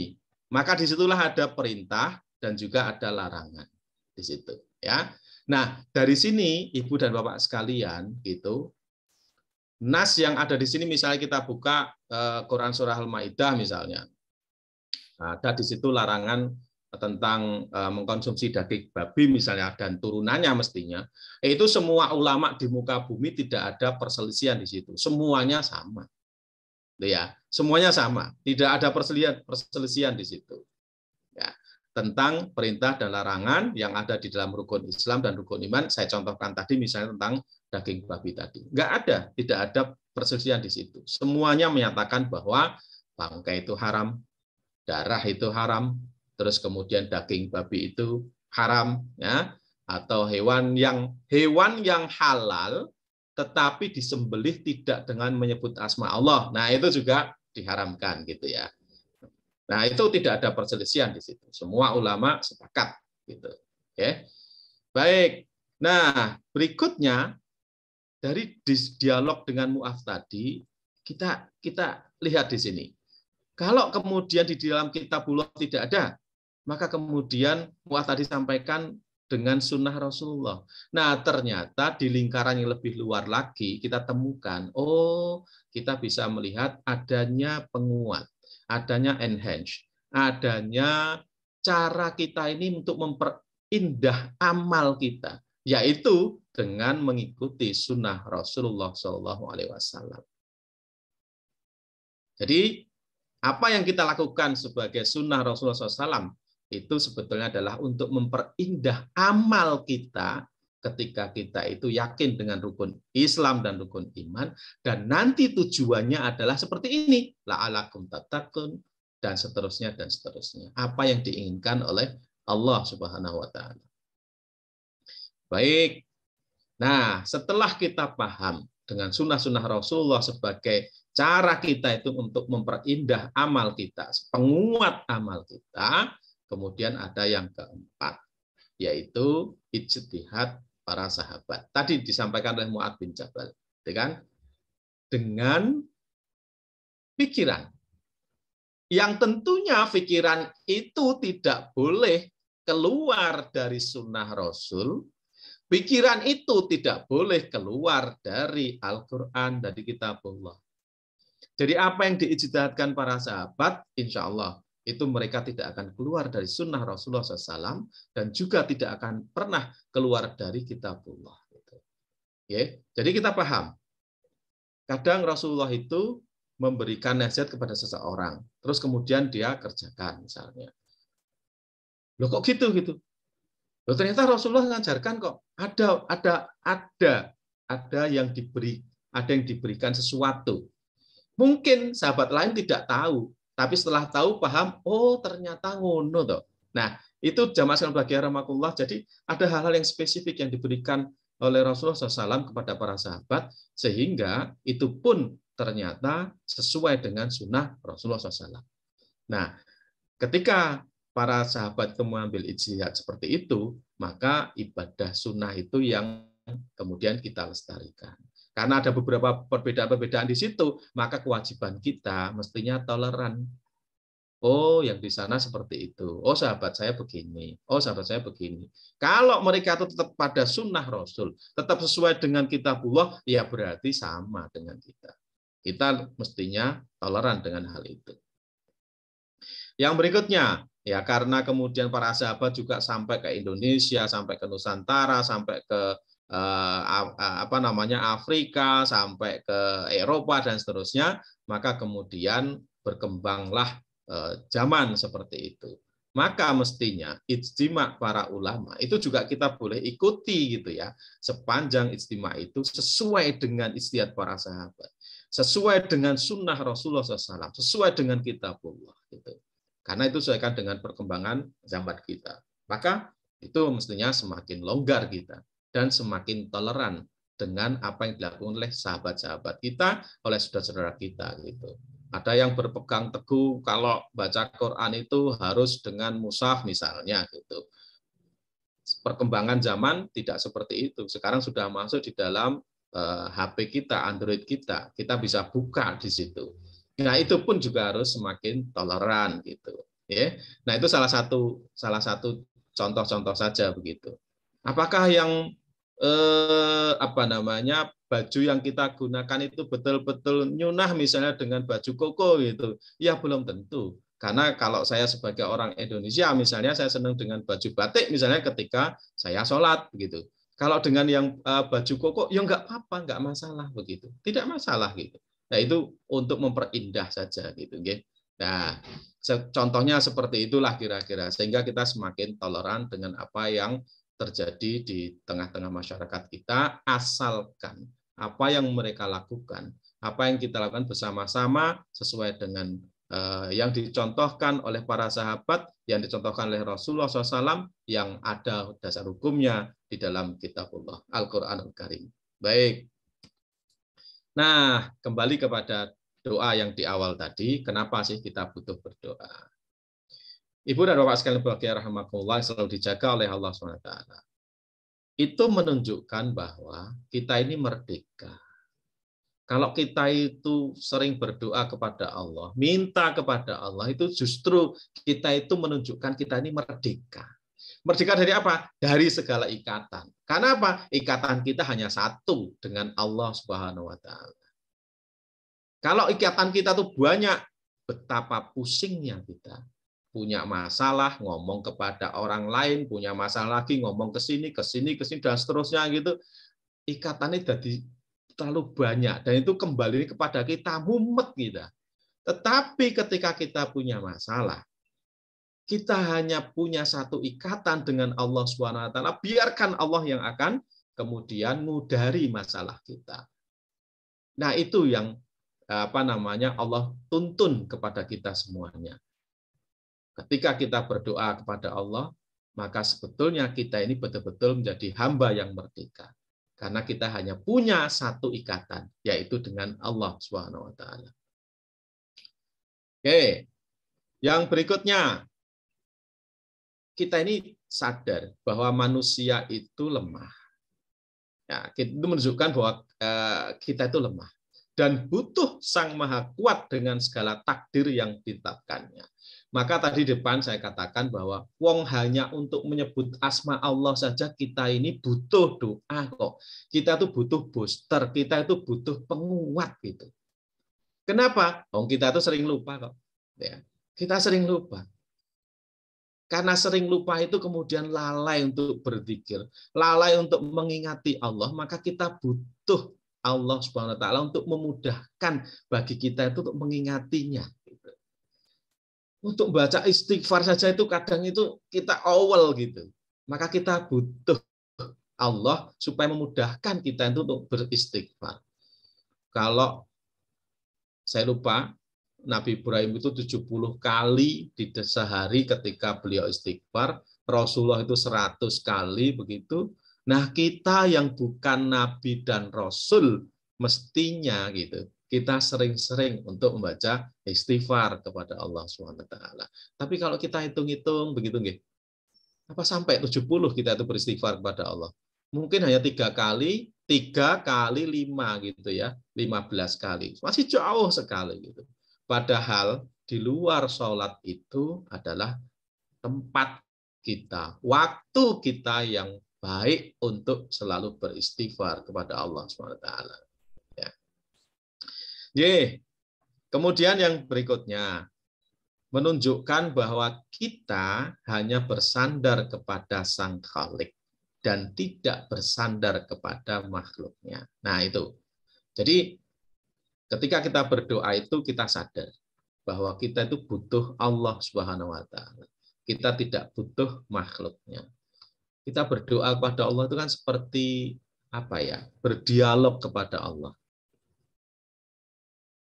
Maka disitulah ada perintah dan juga ada larangan di situ. Ya. Nah, dari sini, Ibu dan Bapak sekalian, gitu, nas yang ada di sini, misalnya kita buka Quran Surah Al-Maidah misalnya, ada di situ larangan tentang mengkonsumsi daging babi misalnya dan turunannya mestinya, itu semua ulama di muka bumi tidak ada perselisihan di situ, semuanya sama, ya, semuanya sama, tidak ada perselisihan di situ, ya, tentang perintah dan larangan yang ada di dalam rukun Islam dan rukun iman. Saya contohkan tadi misalnya tentang daging babi tadi, tidak ada perselisihan di situ, semuanya menyatakan bahwa bangkai itu haram, darah itu haram, terus kemudian daging babi itu haram, ya, atau hewan yang halal tetapi disembelih tidak dengan menyebut asma Allah. Nah, itu juga diharamkan gitu ya. Nah, itu tidak ada perselisihan di situ. Semua ulama sepakat gitu. Oke. Baik. Nah, berikutnya dari dialog dengan Mu'adz tadi, kita lihat di sini. Kalau kemudian di dalam kitabullah tidak ada, maka kemudian Mu'adz tadi sampaikan dengan sunnah Rasulullah. Nah, ternyata di lingkaran yang lebih luar lagi kita temukan, oh, kita bisa melihat adanya penguat, adanya enhance, adanya cara kita ini untuk memperindah amal kita, yaitu dengan mengikuti sunnah Rasulullah SAW. Jadi, apa yang kita lakukan sebagai sunnah Rasulullah SAW itu sebetulnya adalah untuk memperindah amal kita ketika kita itu yakin dengan rukun Islam dan rukun iman, dan nanti tujuannya adalah seperti ini, la'alakum tattaqun, dan seterusnya dan seterusnya. Apa yang diinginkan oleh Allah Subhanahu wa taala. Baik. Nah, setelah kita paham dengan sunnah-sunnah Rasulullah sebagai cara kita itu untuk memperindah amal kita, penguat amal kita, kemudian ada yang keempat, yaitu ijtihad para sahabat. Tadi disampaikan oleh Mu'adz bin Jabal, dengan pikiran. Yang tentunya pikiran itu tidak boleh keluar dari sunnah Rasul, pikiran itu tidak boleh keluar dari Al-Quran, dari kitabullah. Jadi apa yang diijtihadkan para sahabat, insya Allah itu mereka tidak akan keluar dari sunnah Rasulullah SAW dan juga tidak akan pernah keluar dari kitabullah. Jadi kita paham, kadang Rasulullah itu memberikan nasihat kepada seseorang, terus kemudian dia kerjakan misalnya. Loh kok gitu? Loh ternyata Rasulullah mengajarkan kok ada yang diberikan sesuatu. Mungkin sahabat lain tidak tahu, tapi setelah tahu paham, oh ternyata ngono toh. Nah, itu jamaah sekalian bagi rahmatullah. Jadi ada hal-hal yang spesifik yang diberikan oleh Rasulullah SAW kepada para sahabat, sehingga itu pun ternyata sesuai dengan sunnah Rasulullah SAW. Nah, ketika para sahabat mengambil ijtihad seperti itu, maka ibadah sunnah itu yang kemudian kita lestarikan. Karena ada beberapa perbedaan-perbedaan di situ, maka kewajiban kita mestinya toleran. Oh, yang di sana seperti itu. Oh, sahabat saya begini. Oh, sahabat saya begini. Kalau mereka itu tetap pada sunnah Rasul, tetap sesuai dengan kitabullah, ya berarti sama dengan kita. Kita mestinya toleran dengan hal itu. Yang berikutnya, ya karena kemudian para sahabat juga sampai ke Indonesia, sampai ke Nusantara, sampai ke Afrika, sampai ke Eropa dan seterusnya, maka kemudian berkembanglah zaman seperti itu. Maka mestinya ijtima para ulama itu juga kita boleh ikuti gitu ya, sepanjang ijtima itu sesuai dengan ijtihad para sahabat, sesuai dengan sunnah Rasulullah SAW, sesuai dengan kitabullah gitu. Karena itu sesuaikan dengan perkembangan zaman kita. Maka itu mestinya semakin longgar kita dan semakin toleran dengan apa yang dilakukan oleh sahabat-sahabat kita, oleh saudara-saudara kita gitu. Ada yang berpegang teguh kalau baca Quran itu harus dengan mushaf misalnya gitu. Perkembangan zaman tidak seperti itu. Sekarang sudah masuk di dalam HP kita, Android kita bisa buka di situ. Nah, itu pun juga harus semakin toleran gitu. Ya. Nah, itu salah satu contoh-contoh saja begitu. Apakah yang baju yang kita gunakan itu betul-betul nyunah misalnya dengan baju koko gitu? Ya belum tentu. Karena kalau saya sebagai orang Indonesia misalnya saya senang dengan baju batik misalnya ketika saya sholat begitu. Kalau dengan yang baju koko ya nggak apa-apa, nggak masalah begitu. Tidak masalah gitu. Nah, itu untuk memperindah saja gitu. Nah, contohnya seperti itulah kira-kira sehingga kita semakin toleran dengan apa yang terjadi di tengah-tengah masyarakat kita, asalkan apa yang mereka lakukan, apa yang kita lakukan bersama-sama sesuai dengan yang dicontohkan oleh para sahabat, yang dicontohkan oleh Rasulullah SAW, yang ada dasar hukumnya di dalam kitabullah, Al-Quranul Karim. Baik. Nah, kembali kepada doa yang di awal tadi, kenapa sih kita butuh berdoa? Ibu dan Bapak sekalian berbahagia rahmatullah selalu dijaga oleh Allah SWT. Itu menunjukkan bahwa kita ini merdeka. Kalau kita itu sering berdoa kepada Allah, minta kepada Allah, itu justru kita itu menunjukkan kita ini merdeka. Merdeka dari apa? Dari segala ikatan. Karena apa? Ikatan kita hanya satu dengan Allah Subhanahu wa taala. Kalau ikatan kita tuh banyak, betapa pusingnya kita. Punya masalah, ngomong kepada orang lain, punya masalah lagi, ngomong ke sini, dan seterusnya gitu. Ikatannya jadi terlalu banyak, dan itu kembali kepada kita, mumet kita. Tetapi ketika kita punya masalah, kita hanya punya satu ikatan dengan Allah SWT, biarkan Allah yang akan kemudian ngudari masalah kita. Nah, itu yang Allah tuntun kepada kita semuanya. Ketika kita berdoa kepada Allah, maka sebetulnya kita ini betul-betul menjadi hamba yang merdeka. Karena kita hanya punya satu ikatan, yaitu dengan Allah SWT. Oke, yang berikutnya, kita ini sadar bahwa manusia itu lemah. Ya, itu menunjukkan bahwa kita itu lemah. dan butuh Sang Maha Kuat dengan segala takdir yang ditetapkannya. Maka tadi depan saya katakan bahwa wong hanya untuk menyebut asma Allah saja kita ini butuh doa kok. Kita tuh butuh booster, kita itu butuh penguat gitu. Kenapa? Kita tuh sering lupa kok. Ya, kita sering lupa. Karena sering lupa itu kemudian lalai untuk berzikir, lalai untuk mengingati Allah, maka kita butuh Allah Subhanahu wa taala untuk memudahkan bagi kita itu untuk mengingatinya. Untuk baca istighfar saja itu kadang itu kita awal gitu. Maka kita butuh Allah supaya memudahkan kita itu untuk beristighfar. Kalau saya lupa, Nabi Ibrahim itu 70 kali di sehari ketika beliau istighfar, Rasulullah itu 100 kali begitu. Nah, kita yang bukan nabi dan rasul mestinya gitu. Kita sering-sering untuk membaca istighfar kepada Allah SWT. Tapi kalau kita hitung-hitung begitu nggih. Apa sampai 70 kita itu beristighfar kepada Allah? Mungkin hanya 3 kali 5 gitu ya, 15 kali. Masih jauh sekali gitu. Padahal di luar sholat itu adalah tempat kita, waktu kita yang baik untuk selalu beristighfar kepada Allah SWT. Ya. Kemudian yang berikutnya, menunjukkan bahwa kita hanya bersandar kepada Sang Khalik dan tidak bersandar kepada makhluknya. Nah itu. Jadi ketika kita berdoa itu kita sadar bahwa kita itu butuh Allah Subhanahu wa taala. Kita tidak butuh makhluknya. Kita berdoa kepada Allah itu kan seperti apa ya? Berdialog kepada Allah.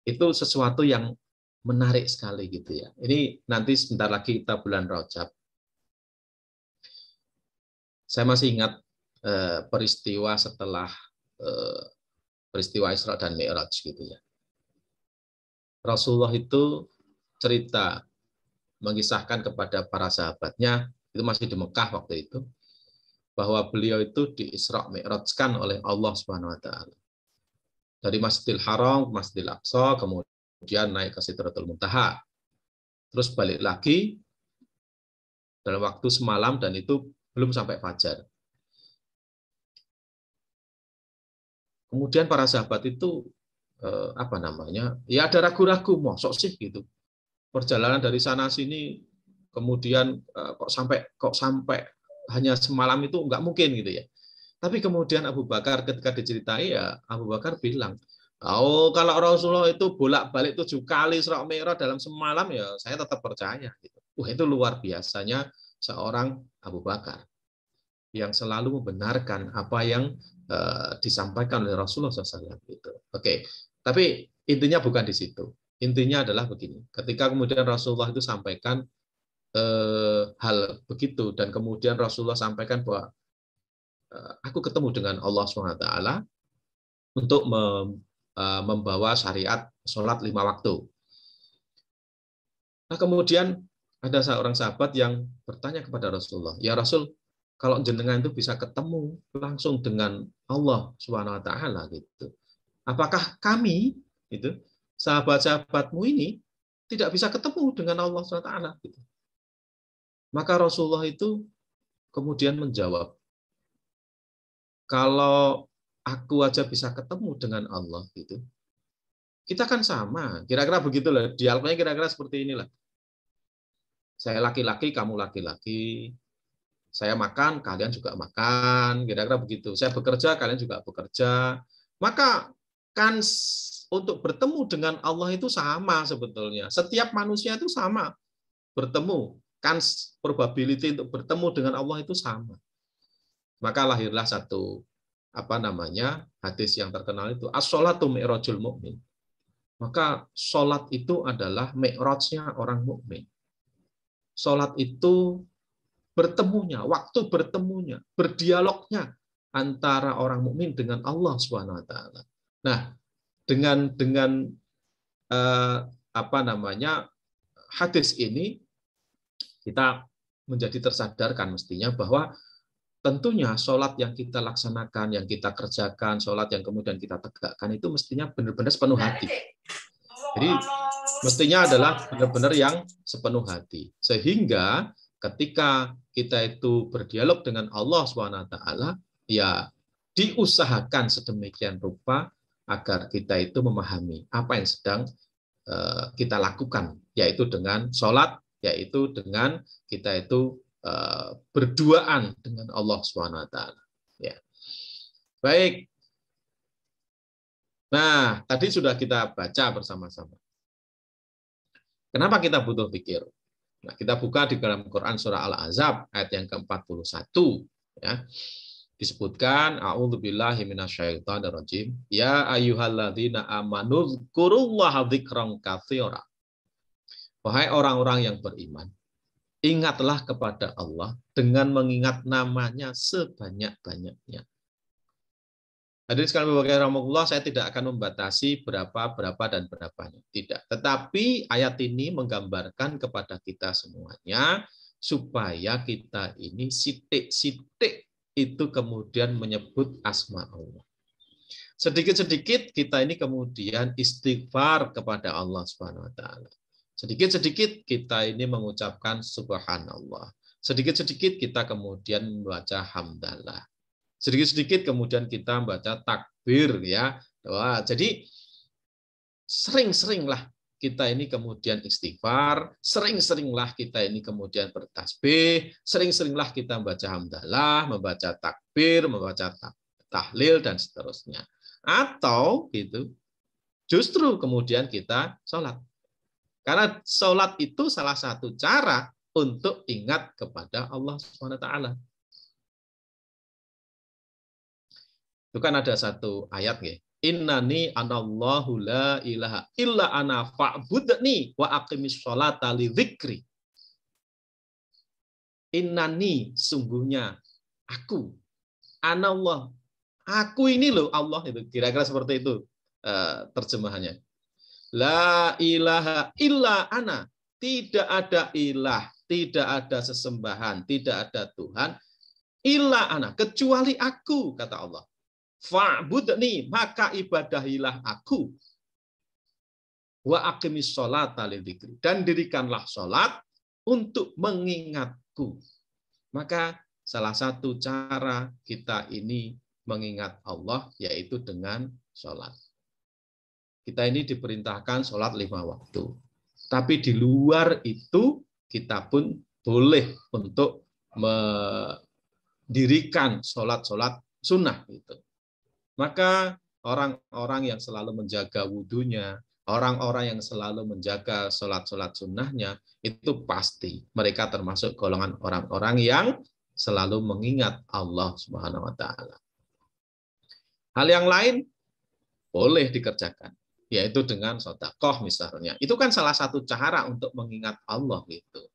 Itu sesuatu yang menarik sekali gitu ya. Ini nanti sebentar lagi kita bulan Rajab. Saya masih ingat peristiwa setelah peristiwa Isra dan Mi'raj gitu ya. Rasulullah itu cerita mengisahkan kepada para sahabatnya, itu masih di Mekah waktu itu, bahwa beliau itu di Isra Mi'rajkan oleh Allah Subhanahu wa taala. Dari Masjidil Haram ke Masjidil Aqsa, kemudian naik ke Sidratul Muntaha. Terus balik lagi dalam waktu semalam dan itu belum sampai fajar. Kemudian para sahabat itu ya ada ragu-ragu, mosok sih gitu. Perjalanan dari sana sini kemudian kok sampai hanya semalam itu enggak mungkin gitu ya. Tapi kemudian Abu Bakar ketika diceritai ya Abu Bakar bilang, "Oh, kalau Rasulullah itu bolak-balik 7 kali Isra Mi'raj dalam semalam ya saya tetap percaya." Gitu. Wah, itu luar biasanya seorang Abu Bakar yang selalu membenarkan apa yang disampaikan oleh Rasulullah SAW. Gitu. Oke, tapi intinya bukan di situ. Intinya adalah begini. Ketika kemudian Rasulullah itu sampaikan hal begitu dan kemudian Rasulullah sampaikan bahwa aku ketemu dengan Allah SWT untuk membawa syariat sholat 5 waktu. Nah, kemudian ada seorang sahabat yang bertanya kepada Rasulullah, "Ya Rasul, kalau jenengan itu bisa ketemu langsung dengan Allah SWT gitu, apakah kami itu sahabat-sahabatmu ini tidak bisa ketemu dengan Allah SWT?" Gitu. Maka Rasulullah itu kemudian menjawab, "Kalau aku aja bisa ketemu dengan Allah gitu, kita kan sama." Kira-kira begitulah, dialognya kira-kira seperti inilah. Saya laki-laki, kamu laki-laki. Saya makan, kalian juga makan. Kira-kira begitu. Saya bekerja, kalian juga bekerja. Maka kan untuk bertemu dengan Allah itu sama sebetulnya. Setiap manusia itu sama bertemu. Kan probability untuk bertemu dengan Allah itu sama. Maka lahirlah satu hadis yang terkenal itu as-sholatu mi'rajul mu'min. Maka sholat itu adalah mi'rajnya orang mukmin. Sholat itu bertemunya, waktu bertemunya, berdialognya antara orang mukmin dengan Allah Subhanahu wa taala. Nah, dengan hadis ini kita menjadi tersadarkan mestinya bahwa tentunya sholat yang kita laksanakan, yang kita kerjakan, sholat yang kemudian kita tegakkan itu mestinya benar-benar sepenuh hati. Jadi mestinya adalah benar-benar yang sepenuh hati. Sehingga ketika kita itu berdialog dengan Allah SWT, ya diusahakan sedemikian rupa agar kita itu memahami apa yang sedang kita lakukan, yaitu dengan sholat, yaitu dengan kita itu berduaan dengan Allah SWT. Ya. Baik. Nah, tadi sudah kita baca bersama-sama. Kenapa kita butuh pikir? Nah, kita buka di dalam Quran surah Al-Ahzab ayat yang ke-41 ya. Disebutkan a'udzubillahi minasyaitonirrajim ya ayyuhalladzina amanu dzkurullaha dzikran katsira. Wahai orang-orang yang beriman, ingatlah kepada Allah dengan mengingat namanya sebanyak-banyaknya. Hadirin sekalian rahimahullah, saya tidak akan membatasi berapa dan berapanya. Tidak. Tetapi ayat ini menggambarkan kepada kita semuanya supaya kita ini sitik-sitik itu kemudian menyebut asma Allah. Sedikit-sedikit kita ini kemudian istighfar kepada Allah Subhanahu wa taala. Sedikit-sedikit kita ini mengucapkan subhanallah. Sedikit-sedikit kita kemudian membaca hamdalah. Sedikit-sedikit kemudian kita membaca takbir ya. Wah, jadi sering-seringlah kita ini kemudian istighfar, sering-seringlah kita ini kemudian bertasbih, sering-seringlah kita membaca hamdalah, membaca takbir, membaca tahlil dan seterusnya. Atau gitu, justru kemudian kita sholat. Karena sholat itu salah satu cara untuk ingat kepada Allah SWT. Itu kan ada satu ayat ya. Innani anallahu la ilaha illa ana fa'budni wa aqimis sholata li dzikri. Innani sungguhnya aku. Anallah. Aku ini loh Allah itu. Kira-kira seperti itu terjemahannya. La ilaha illa ana. Tidak ada ilah, tidak ada sesembahan, tidak ada Tuhan illa ana, kecuali aku, kata Allah. Fa'budni, maka ibadahilah aku. Wa aqimis sholata lidzikri, dan dirikanlah sholat untuk mengingatku. Maka salah satu cara kita ini mengingat Allah yaitu dengan sholat. Kita ini diperintahkan sholat 5 waktu. Tapi di luar itu kita pun boleh untuk mendirikan sholat-sholat sunnah itu. Maka orang-orang yang selalu menjaga wudunya, orang-orang yang selalu menjaga sholat-sholat sunnahnya, itu pasti mereka termasuk golongan orang-orang yang selalu mengingat Allah Subhanahu wa taala. Hal yang lain boleh dikerjakan, yaitu dengan sedekah misalnya. Itu kan salah satu cara untuk mengingat Allah gitu.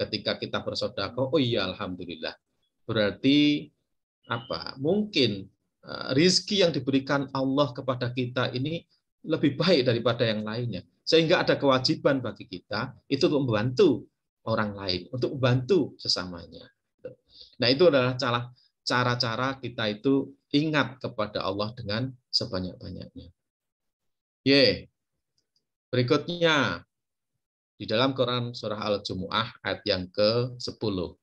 Ketika kita bersedekah, oh iya alhamdulillah. Berarti apa? Mungkin rizki yang diberikan Allah kepada kita ini lebih baik daripada yang lainnya. Sehingga ada kewajiban bagi kita itu untuk membantu orang lain, untuk membantu sesamanya. Nah, itu adalah cara-cara kita itu ingat kepada Allah dengan sebanyak-banyaknya. Berikutnya di dalam Quran surah Al-Jumu'ah ayat yang ke-10.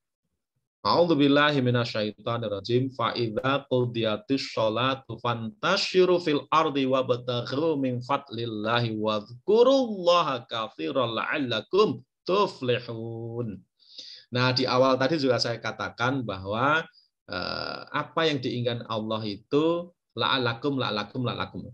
A'udzubillahi minasyaitonirrajim fa idza qudiyatis sholatu fantashiru fil ardi wabtaghu min fadlillahi wadhkurullaha katsiran la'allakum tuflihun. Nah, di awal tadi juga saya katakan bahwa apa yang diinginkan Allah itu la'allakum.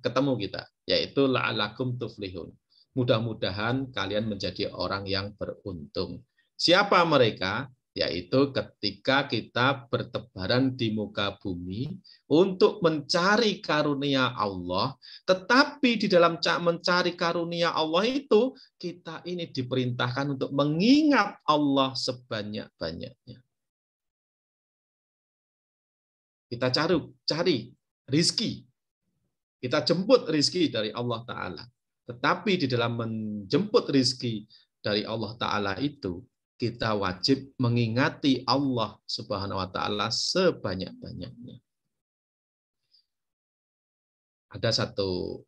Ketemu kita, yaitu la'allakum tuflihun. Mudah-mudahan kalian menjadi orang yang beruntung. Siapa mereka? Yaitu ketika kita bertebaran di muka bumi untuk mencari karunia Allah, tetapi di dalam mencari karunia Allah itu, kita ini diperintahkan untuk mengingat Allah sebanyak-banyaknya. Kita cari rizki. Kita jemput rizki dari Allah Ta'ala. Tetapi di dalam menjemput rizki dari Allah Ta'ala itu, kita wajib mengingati Allah Subhanahu wa taala sebanyak-banyaknya. Ada satu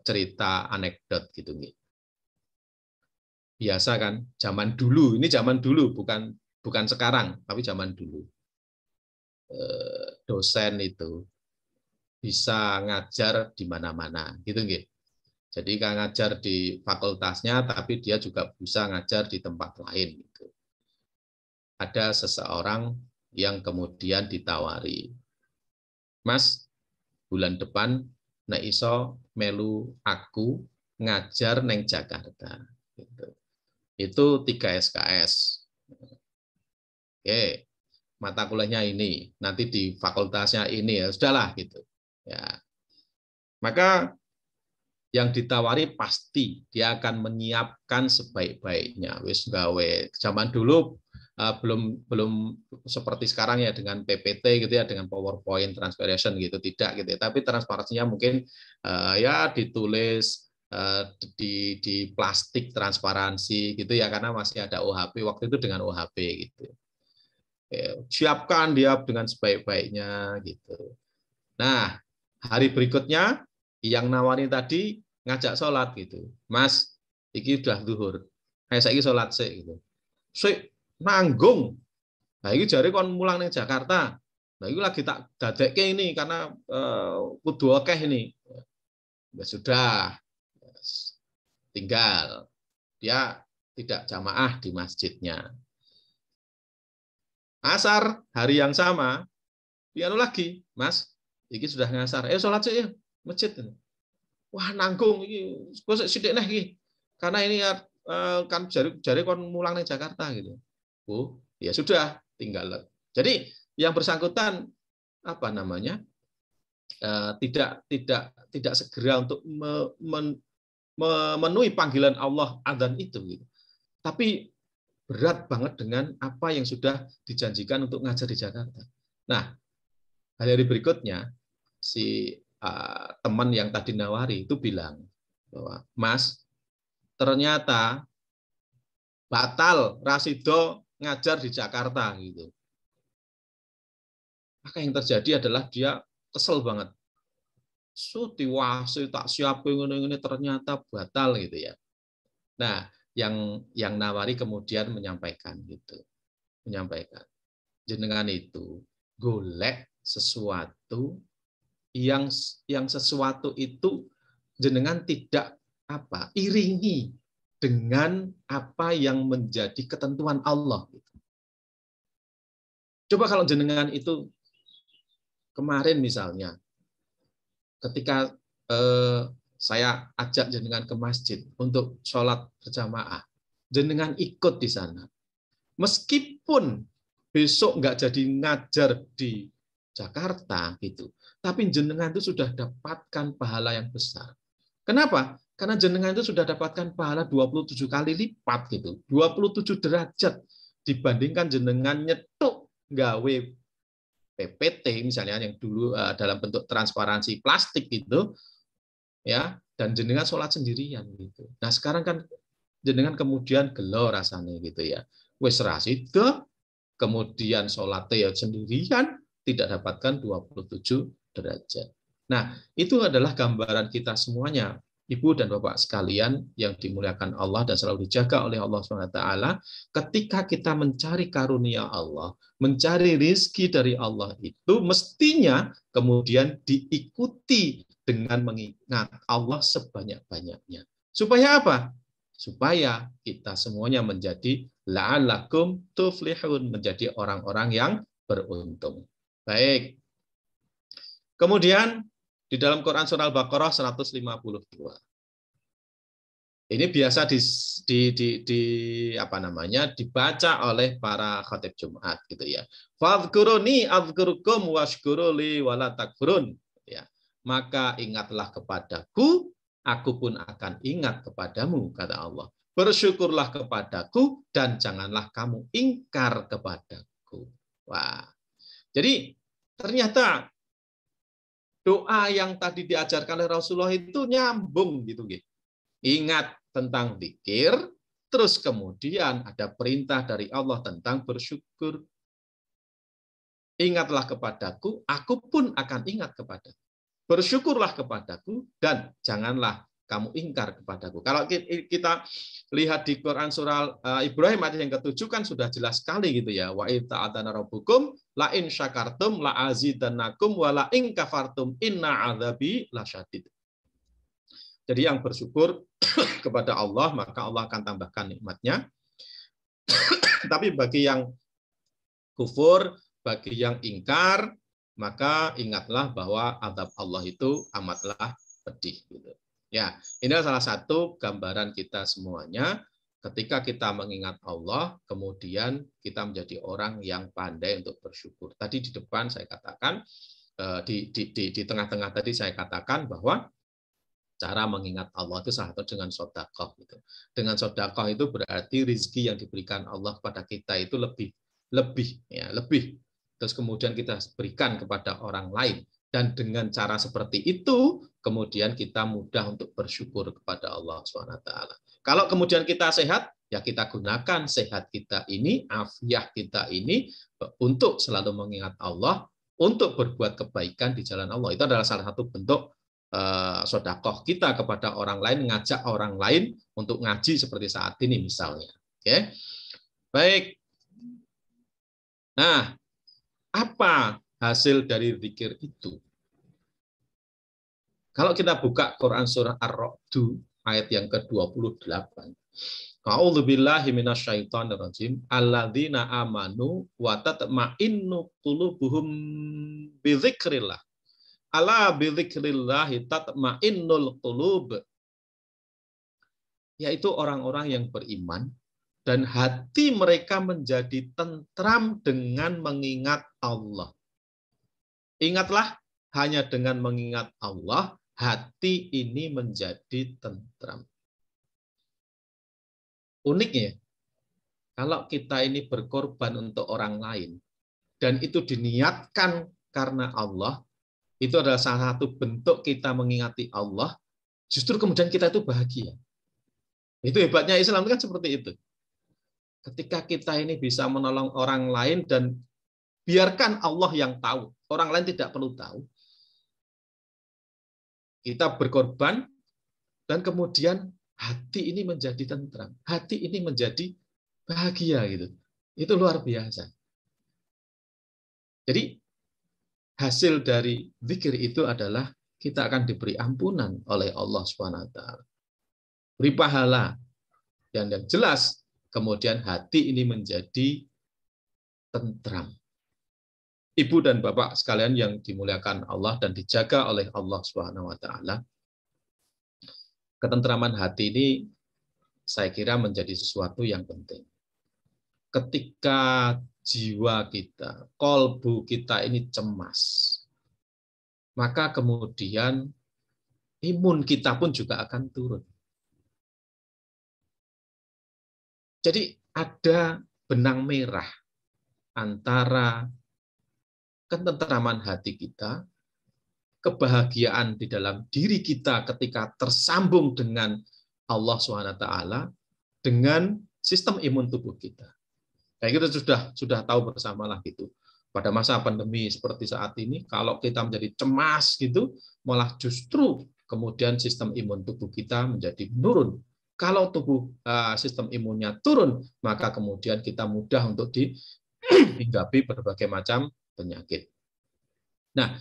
cerita anekdot gitu nih. Biasa kan, zaman dulu, ini zaman dulu bukan sekarang, tapi zaman dulu. Dosen itu bisa ngajar di mana-mana, gitu nggih. Jadi kan ngajar di fakultasnya, tapi dia juga bisa ngajar di tempat lain. Gitu. Ada seseorang yang kemudian ditawari, Mas, bulan depan nek iso melu aku ngajar neng Jakarta. Gitu. Itu 3 SKS. Oke, mata kuliahnya ini, nanti di fakultasnya ini, ya sudahlah gitu. Ya. Maka yang ditawari pasti dia akan menyiapkan sebaik-baiknya. Wis gawe zaman dulu belum seperti sekarang ya dengan PPT gitu ya, dengan PowerPoint transparation gitu, tidak gitu ya. Tapi transparansinya mungkin ya ditulis di plastik transparansi gitu ya, karena masih ada OHP waktu itu, dengan OHP gitu. Siapkan dia dengan sebaik-baiknya gitu. Nah, hari berikutnya yang nawarin tadi ngajak sholat gitu, Mas, iki udah zuhur, saiki sholat sik gitu, sik nanggung, nah iki jare kon mulang ning Jakarta, nah iki lagi tak dadekke ini karena kudu akeh ini, ya sudah, tinggal dia tidak jamaah di masjidnya. Asar hari yang sama, dia lagi, Mas, iki sudah ngasar, sholat sik ya masjid. Wah nanggung iki kok sithik neh iki. Karena ini kan jari kon mulang ning Jakarta gitu. Oh, ya sudah, tinggal. Jadi yang bersangkutan tidak segera untuk memenuhi panggilan Allah adzan itu gitu. Tapi berat banget dengan apa yang sudah dijanjikan untuk ngajar di Jakarta. Nah, hari berikutnya si teman yang tadi nawari itu bilang bahwa, Mas, ternyata batal rasido ngajar di Jakarta gitu. Maka yang terjadi adalah dia kesel banget. Tiwase tak siap ini ternyata batal gitu ya. Nah, yang nawari kemudian menyampaikan gitu. Menyampaikan, jenengan itu golek sesuatu yang sesuatu itu jenengan tidak iringi dengan apa yang menjadi ketentuan Allah. Coba kalau jenengan itu kemarin misalnya, ketika saya ajak jenengan ke masjid untuk sholat berjamaah, jenengan ikut di sana, meskipun besok nggak jadi ngajar di Jakarta gitu, tapi jenengan itu sudah dapatkan pahala yang besar. Kenapa? Karena jenengan itu sudah dapatkan pahala 27 kali lipat gitu, 27 derajat dibandingkan jenengan nyetuk gawe PPT misalnya yang dulu dalam bentuk transparansi plastik gitu ya, dan jenengan sholat sendirian gitu. Nah sekarang kan jenengan kemudian gelo rasanya gitu ya, wis rasido kemudian sholatnya ya sendirian, tidak dapatkan 27 derajat. Nah, itu adalah gambaran kita semuanya, Ibu dan Bapak sekalian yang dimuliakan Allah dan selalu dijaga oleh Allah SWT, ketika kita mencari karunia Allah, mencari rizki dari Allah itu mestinya kemudian diikuti dengan mengingat Allah sebanyak-banyaknya. Supaya apa? Supaya kita semuanya menjadi la'allakum tuflihun, menjadi orang-orang yang beruntung. Baik. Kemudian di dalam Quran surah Al-Baqarah 152. Ini biasa dibaca oleh para khatib Jumat gitu ya. Fadhkuruni adzkurukum washkuruli wala takfurun ya. Maka ingatlah kepadaku, aku pun akan ingat kepadamu, kata Allah. Bersyukurlah kepadaku dan janganlah kamu ingkar kepadaku. Wah. Jadi ternyata doa yang tadi diajarkan oleh Rasulullah itu nyambung gitu. Ingat tentang zikir, Terus kemudian ada perintah dari Allah tentang bersyukur. Ingatlah kepadaku, aku pun akan ingat kepadamu. Bersyukurlah kepadaku dan janganlah kamu ingkar kepadaku. Kalau kita lihat di Quran surah Ibrahim ayat yang ke-7 kan sudah jelas sekali gitu ya. Wa idza ta'adzana rabbukum la in syakartum la azidannakum wa la in kafartum inna adzabi lasyadid. Jadi yang bersyukur kepada Allah maka Allah akan tambahkan nikmatnya. Tapi bagi yang kufur, bagi yang ingkar, maka ingatlah bahwa azab Allah itu amatlah pedih. Gitu. Ya, ini adalah salah satu gambaran kita semuanya. Ketika kita mengingat Allah, kemudian kita menjadi orang yang pandai untuk bersyukur. Tadi di depan saya katakan, di tengah-tengah tadi saya katakan bahwa cara mengingat Allah itu salah satu dengan sedekah. Gitu. Dengan sedekah itu berarti rezeki yang diberikan Allah kepada kita itu lebih. Terus kemudian kita berikan kepada orang lain. Dan dengan cara seperti itu, kemudian kita mudah untuk bersyukur kepada Allah SWT. Kalau kemudian kita sehat, ya kita gunakan sehat kita ini, afiah kita ini, untuk selalu mengingat Allah, untuk berbuat kebaikan di jalan Allah. Itu adalah salah satu bentuk sedekah kita kepada orang lain, ngajak orang lain untuk ngaji seperti saat ini misalnya. Oke, baik. Nah, apa hasil dari zikir itu? Kalau kita buka Quran surah Ar-Ra'd ayat yang ke-28. A'udzu billahi minasyaitonir rajim. Alladzina amanu wa tatma'innu qulubuhum bidzikrillah. Ala bidzikrillah tatma'innul qulub. Yaitu orang-orang yang beriman dan hati mereka menjadi tentram dengan mengingat Allah. Ingatlah, hanya dengan mengingat Allah, hati ini menjadi tentram. Uniknya, kalau kita ini berkorban untuk orang lain, dan itu diniatkan karena Allah, itu adalah salah satu bentuk kita mengingati Allah, justru kemudian kita itu bahagia. Itu hebatnya Islam, kan seperti itu. Ketika kita ini bisa menolong orang lain dan biarkan Allah yang tahu, orang lain tidak perlu tahu. Kita berkorban dan kemudian hati ini menjadi tentram, hati ini menjadi bahagia gitu. Itu luar biasa. Jadi hasil dari zikir itu adalah kita akan diberi ampunan oleh Allah SWT. Beri pahala. Dan yang jelas kemudian hati ini menjadi tentram. Ibu dan Bapak sekalian yang dimuliakan Allah dan dijaga oleh Allah SWT, ketentraman hati ini saya kira menjadi sesuatu yang penting. Ketika jiwa kita, kolbu kita ini cemas, maka kemudian imun kita pun juga akan turun. Jadi ada benang merah antara ketentraman hati kita, kebahagiaan di dalam diri kita ketika tersambung dengan Allah SWT, dengan sistem imun tubuh kita. Kayak kita sudah tahu bersama lah gitu. Pada masa pandemi seperti saat ini, kalau kita menjadi cemas gitu, malah justru kemudian sistem imun tubuh kita menjadi menurun. Kalau sistem imunnya turun, maka kemudian kita mudah untuk dihinggapi berbagai macam penyakit. Nah,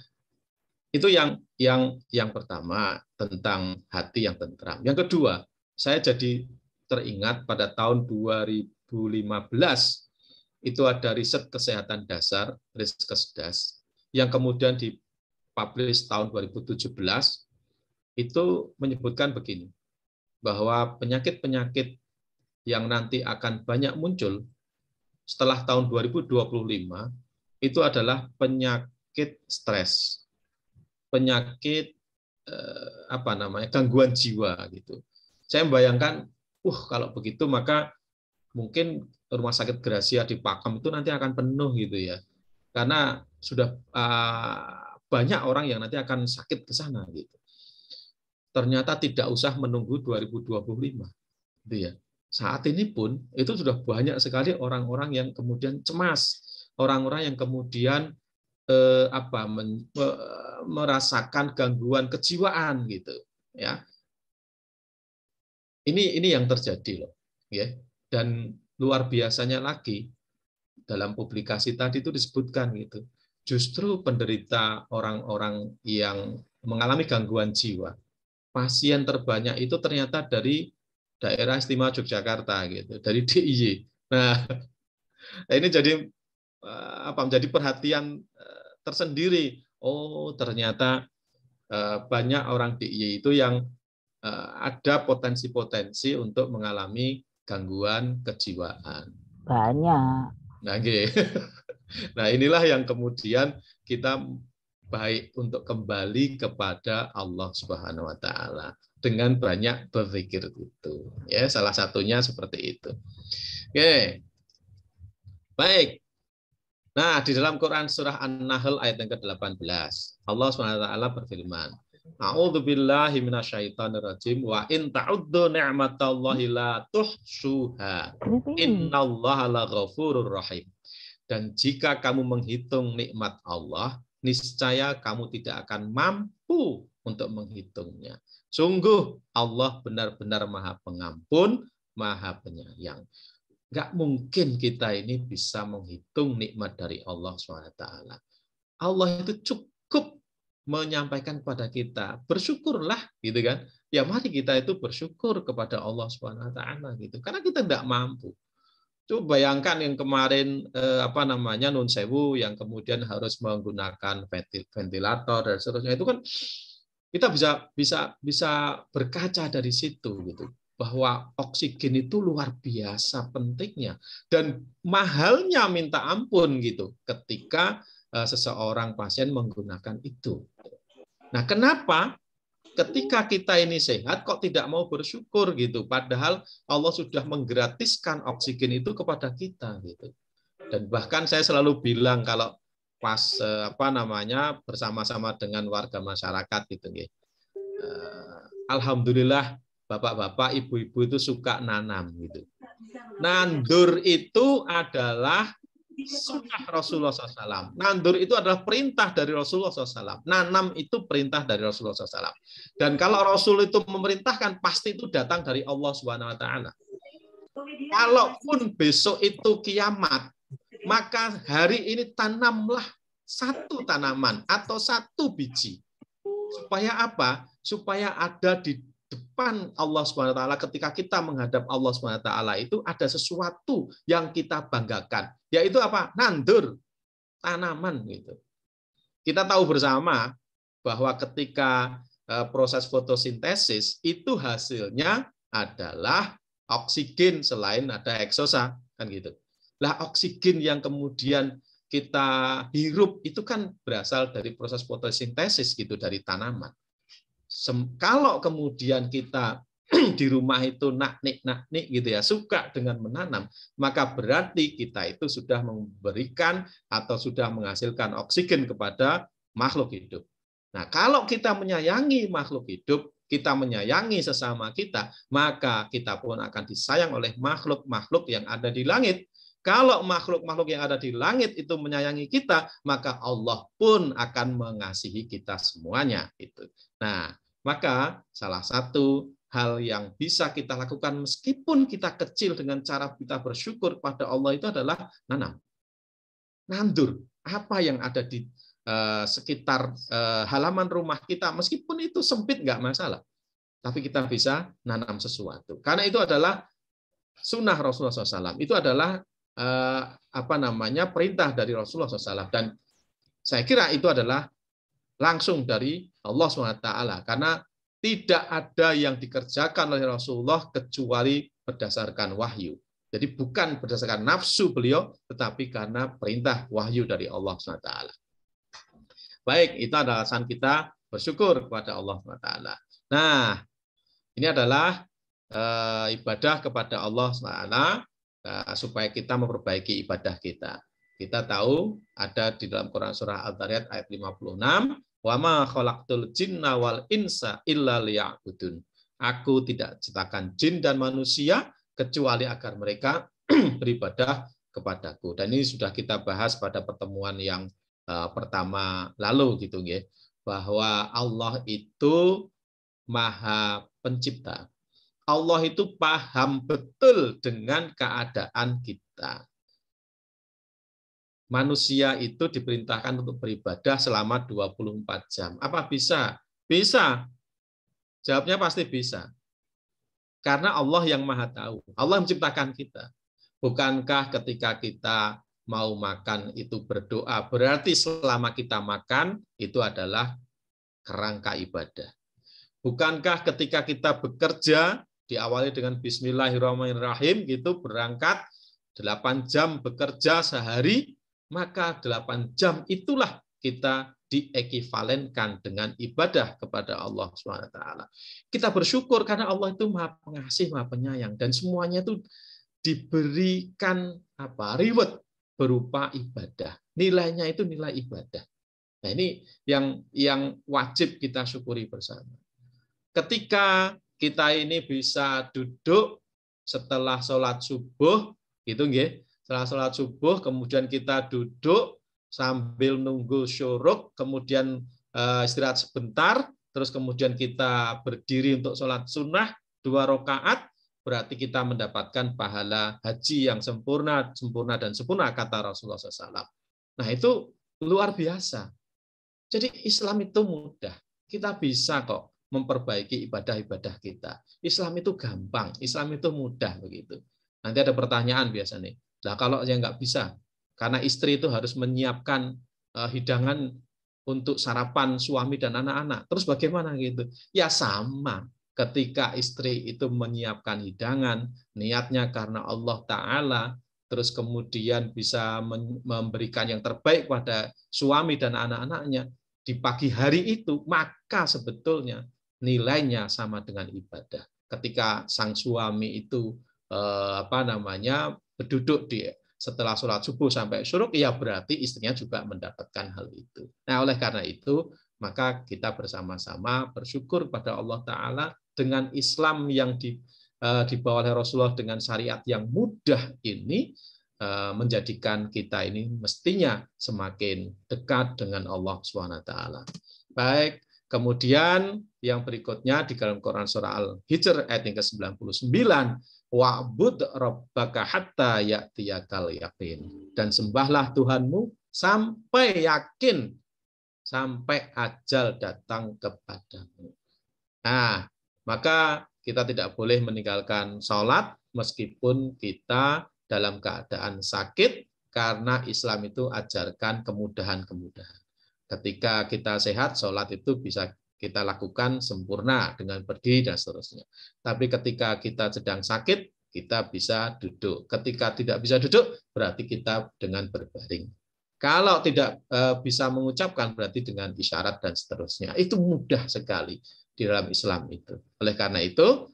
itu yang pertama tentang hati yang tentram. Yang kedua, saya jadi teringat pada tahun 2015 itu ada riset kesehatan dasar, Riskesdas, yang kemudian dipublish tahun 2017 itu menyebutkan begini, bahwa penyakit-penyakit yang nanti akan banyak muncul setelah tahun 2025 itu adalah penyakit stres, penyakit gangguan jiwa gitu. Saya membayangkan, kalau begitu maka mungkin Rumah Sakit Gracia di Pakem itu nanti akan penuh gitu ya, karena sudah banyak orang yang nanti akan sakit ke sana gitu. Ternyata tidak usah menunggu 2025, gitu ya. Saat ini pun itu sudah banyak sekali orang-orang yang kemudian cemas, orang-orang yang kemudian merasakan gangguan kejiwaan gitu, ya. Ini yang terjadi loh, ya. Dan luar biasanya lagi dalam publikasi tadi itu disebutkan gitu. Justru penderita orang-orang yang mengalami gangguan jiwa, pasien terbanyak itu ternyata dari daerah istimewa Yogyakarta gitu, dari DIY. Nah, ini jadi menjadi perhatian tersendiri. Oh, ternyata banyak orang DIY itu yang ada potensi-potensi untuk mengalami gangguan kejiwaan. Banyak. Nah, inilah yang kemudian kita baik untuk kembali kepada Allah Subhanahu wa taala dengan banyak berzikir itu. Ya, salah satunya seperti itu. Oke. Baik. Nah, di dalam Quran surah An-Nahl ayat yang ke-18, Allah Subhanahu wa taala berfirman, A'udzu billahi minasyaitonir rajim wa in ta'uddu ni'matallahi la tuhsuha. Innallaha laghafurur rahim. Dan jika kamu menghitung nikmat Allah, niscaya kamu tidak akan mampu untuk menghitungnya. Sungguh Allah benar-benar Maha Pengampun, Maha Penyayang. Nggak mungkin kita ini bisa menghitung nikmat dari Allah SWT. Allah itu cukup menyampaikan kepada kita, bersyukurlah, gitu kan? Ya mari kita itu bersyukur kepada Allah SWT, gitu. Karena kita tidak mampu. Coba bayangkan yang kemarin Nun Sewu yang kemudian harus menggunakan ventilator dan seterusnya, itu kan kita bisa berkaca dari situ gitu, bahwa oksigen itu luar biasa pentingnya dan mahalnya minta ampun gitu ketika seseorang pasien menggunakan itu. Nah, kenapa ketika kita ini sehat kok tidak mau bersyukur gitu, padahal Allah sudah menggratiskan oksigen itu kepada kita gitu. Dan bahkan saya selalu bilang kalau pas bersama-sama dengan warga masyarakat gitu, alhamdulillah bapak-bapak, ibu-ibu itu suka nanam gitu. Nandur itu adalah sunnah Rasulullah SAW. Nandur itu adalah perintah dari Rasulullah SAW. Nanam itu perintah dari Rasulullah SAW. Dan kalau Rasul itu memerintahkan, pasti itu datang dari Allah Subhanahu Wa Taala. Kalaupun besok itu kiamat, maka hari ini tanamlah satu tanaman atau satu biji. Supaya apa? Supaya ada di depan Allah SWT, ketika kita menghadap Allah SWT itu ada sesuatu yang kita banggakan, yaitu apa? Nandur tanaman gitu. Kita tahu bersama bahwa ketika proses fotosintesis itu hasilnya adalah oksigen selain ada eksosa kan gitu. Lah oksigen yang kemudian kita hirup itu kan berasal dari proses fotosintesis gitu dari tanaman. Kalau kemudian kita di rumah itu naknik gitu ya, suka dengan menanam, maka berarti kita itu sudah memberikan atau sudah menghasilkan oksigen kepada makhluk hidup. Nah, kalau kita menyayangi makhluk hidup, kita menyayangi sesama kita, maka kita pun akan disayang oleh makhluk-makhluk yang ada di langit. Kalau makhluk-makhluk yang ada di langit itu menyayangi kita, maka Allah pun akan mengasihi kita semuanya. Gitu. Nah, maka salah satu hal yang bisa kita lakukan meskipun kita kecil dengan cara kita bersyukur pada Allah itu adalah nanam. Nandur apa yang ada di sekitar halaman rumah kita, meskipun itu sempit nggak masalah. Tapi kita bisa nanam sesuatu. Karena itu adalah sunnah Rasulullah SAW. Itu adalah perintah dari Rasulullah SAW. Dan saya kira itu adalah langsung dari Allah SWT, karena tidak ada yang dikerjakan oleh Rasulullah kecuali berdasarkan wahyu. Jadi bukan berdasarkan nafsu beliau, tetapi karena perintah wahyu dari Allah SWT. Baik, itu adalah alasan kita bersyukur kepada Allah SWT. Nah, ini adalah ibadah kepada Allah SWT supaya kita memperbaiki ibadah kita. Kita tahu ada di dalam Quran surah Al-Dhariyat ayat 56, wa ma khalaqtul jinna wal insa illa liya'budun. Aku tidak ciptakan jin dan manusia kecuali agar mereka beribadah kepadaku. Dan ini sudah kita bahas pada pertemuan yang pertama lalu gitu ya, bahwa Allah itu Maha Pencipta. Allah itu paham betul dengan keadaan kita. Manusia itu diperintahkan untuk beribadah selama 24 jam. Apa bisa? Bisa. Jawabnya pasti bisa. Karena Allah yang Maha tahu. Allah menciptakan kita. Bukankah ketika kita mau makan itu berdoa, berarti selama kita makan itu adalah kerangka ibadah. Bukankah ketika kita bekerja diawali dengan Bismillahirrahmanirrahim, gitu berangkat 8 jam bekerja sehari, maka 8 jam itulah kita diekivalenkan dengan ibadah kepada Allah SWT. Kita bersyukur karena Allah itu Maha Pengasih, Maha Penyayang, dan semuanya itu diberikan reward berupa ibadah. Nilainya itu nilai ibadah. Nah, ini yang wajib kita syukuri bersama. Ketika kita ini bisa duduk setelah sholat subuh, gitu nggih. Setelah sholat subuh, kemudian kita duduk sambil nunggu syuruk, kemudian istirahat sebentar, terus kemudian kita berdiri untuk sholat sunnah 2 rakaat, berarti kita mendapatkan pahala haji yang sempurna dan sempurna, kata Rasulullah SAW. Nah, itu luar biasa. Jadi Islam itu mudah. Kita bisa kok memperbaiki ibadah-ibadah kita. Islam itu gampang, Islam itu mudah begitu. Nanti ada pertanyaan biasa nih. Nah, kalau yang nggak bisa, karena istri itu harus menyiapkan hidangan untuk sarapan suami dan anak-anak. Terus bagaimana gitu? Ya sama. Ketika istri itu menyiapkan hidangan, niatnya karena Allah Ta'ala, terus kemudian bisa memberikan yang terbaik pada suami dan anak-anaknya di pagi hari itu, maka sebetulnya nilainya sama dengan ibadah. Ketika sang suami itu berduduk setelah sholat subuh sampai syuruk, ya berarti istrinya juga mendapatkan hal itu. Nah, oleh karena itu, maka kita bersama-sama bersyukur pada Allah Ta'ala dengan Islam yang dibawa oleh Rasulullah dengan syariat yang mudah ini, menjadikan kita ini mestinya semakin dekat dengan Allah SWT. Baik, kemudian yang berikutnya di dalam Quran surah Al-Hijr ayat yang ke-99, wa'bud rabbaka hatta ya'tiyakal yaqin, dan sembahlah Tuhanmu sampai yakin, sampai ajal datang kepadamu. Nah, maka kita tidak boleh meninggalkan sholat meskipun kita dalam keadaan sakit, karena Islam itu ajarkan kemudahan-kemudahan. Ketika kita sehat, sholat itu bisa kita lakukan sempurna dengan berdiri dan seterusnya. Tapi ketika kita sedang sakit, kita bisa duduk. Ketika tidak bisa duduk, berarti kita dengan berbaring. Kalau tidak bisa mengucapkan, berarti dengan isyarat dan seterusnya. Itu mudah sekali di dalam Islam itu. Oleh karena itu,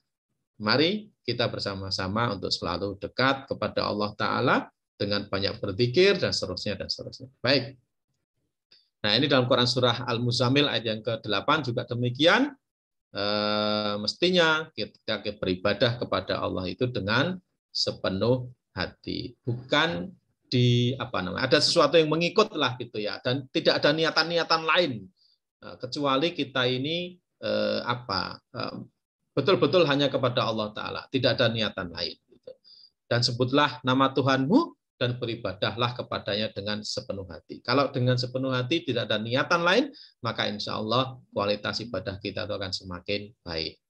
mari kita bersama-sama untuk selalu dekat kepada Allah Ta'ala dengan banyak berzikir dan seterusnya dan seterusnya. Baik. Nah, ini dalam Quran surah Al-Muzammil ayat yang ke-8 juga demikian. Mestinya kita beribadah kepada Allah itu dengan sepenuh hati, bukan ada sesuatu yang mengikut lah gitu ya, dan tidak ada niatan-niatan lain kecuali kita ini betul-betul hanya kepada Allah Ta'ala, tidak ada niatan lain. Dan sebutlah nama Tuhanmu dan beribadahlah kepadanya dengan sepenuh hati. Kalau dengan sepenuh hati tidak ada niatan lain, maka insya Allah kualitas ibadah kita itu akan semakin baik.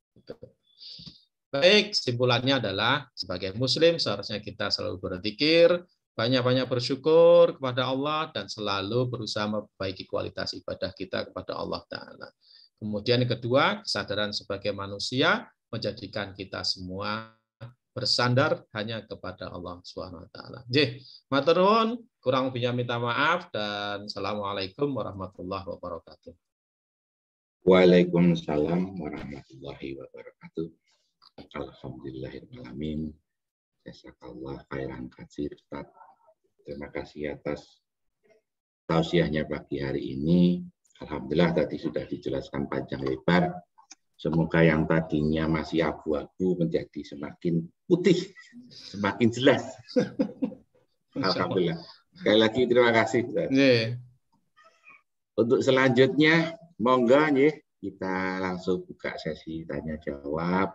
Baik, kesimpulannya adalah sebagai Muslim seharusnya kita selalu berzikir, banyak-banyak bersyukur kepada Allah, dan selalu berusaha memperbaiki kualitas ibadah kita kepada Allah Ta'ala. Kemudian yang kedua, kesadaran sebagai manusia menjadikan kita semua bersandar hanya kepada Allah SWT. Matur nuwun, kurang lebihnya minta maaf, dan assalamualaikum warahmatullahi wabarakatuh. Waalaikumsalam warahmatullahi wabarakatuh. Alhamdulillahirrahmanirrahim. Jazakallah khairan katsir, Ustaz. Terima kasih atas tausiahnya pagi hari ini. Alhamdulillah tadi sudah dijelaskan panjang lebar Semoga yang tadinya masih abu-abu menjadi semakin putih, semakin jelas. Alhamdulillah. Sekali lagi terima kasih. Yeah. Untuk selanjutnya, monggo kita langsung buka sesi tanya jawab.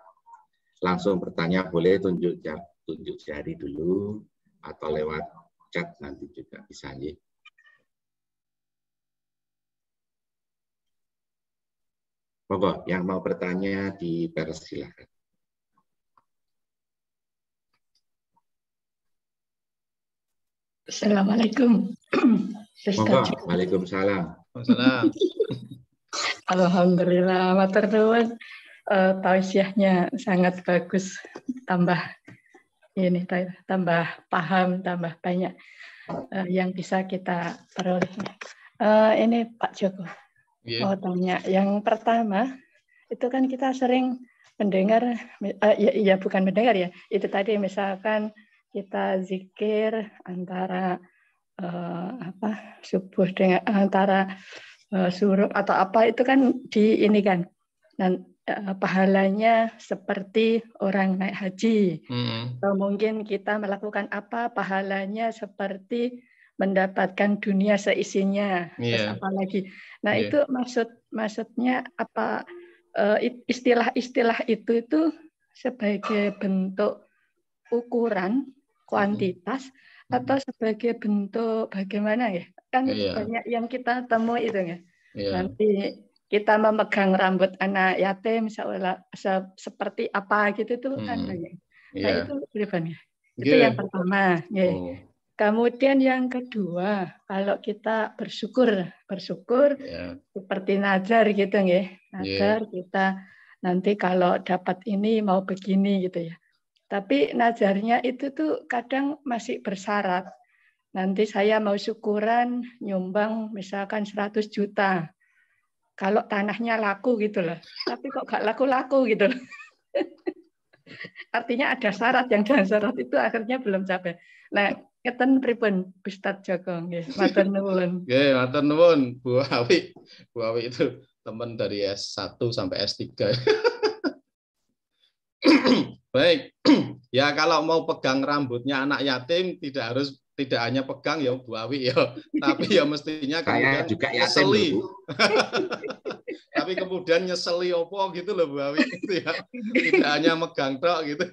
Langsung bertanya boleh tunjuk jari dulu atau lewat chat nanti juga bisa ya. Monggo, yang mau bertanya dipersilakan. Assalamualaikum. Monggo, waalaikumsalam. Alhamdulillah, matur nuwun. Tausiahnya sangat bagus. Tambah paham, tambah banyak yang bisa kita peroleh. Ini Pak Joko. Mau tanya, yang pertama itu kan kita sering mendengar, bukan mendengar ya, itu tadi misalkan kita zikir antara subuh dengan antara suruh atau apa itu kan ini kan, dan pahalanya seperti orang naik haji. Atau mungkin kita melakukan apa pahalanya seperti mendapatkan dunia seisinya. Terus apa lagi? Nah, itu maksudnya apa, istilah-istilah itu sebagai bentuk ukuran kuantitas atau sebagai bentuk bagaimana ya? Kan banyak yang kita temui itu ya. Nanti kita memegang rambut anak yatim seperti apa gitu itu kan banyak. Nah, itu bagaimana? Itu yang pertama. Kemudian yang kedua, kalau kita bersyukur seperti nazar gitu ya. Nazar kita nanti kalau dapat ini mau begini gitu ya. Tapi nazarnya itu tuh kadang masih bersyarat. Nanti saya mau syukuran nyumbang misalkan 100 juta. Kalau tanahnya laku gitu loh. Tapi kok gak laku-laku gitu loh. Artinya ada syarat, yang dengan syarat itu akhirnya belum capai. Nah, ngeten pripun Ustaz Joko nggih. Matur nuwun. Nggih, matur nuwun Bu Awi. Bu Awi itu teman dari S1 sampai S3. Baik. Ya kalau mau pegang rambutnya anak yatim tidak hanya pegang ya Bu Awi ya, tapi ya mestinya kemudian juga nyeseli. Tapi kemudian nyeseli opo gitu loh Bu Awi itu ya. Tidak hanya megang tok gitu.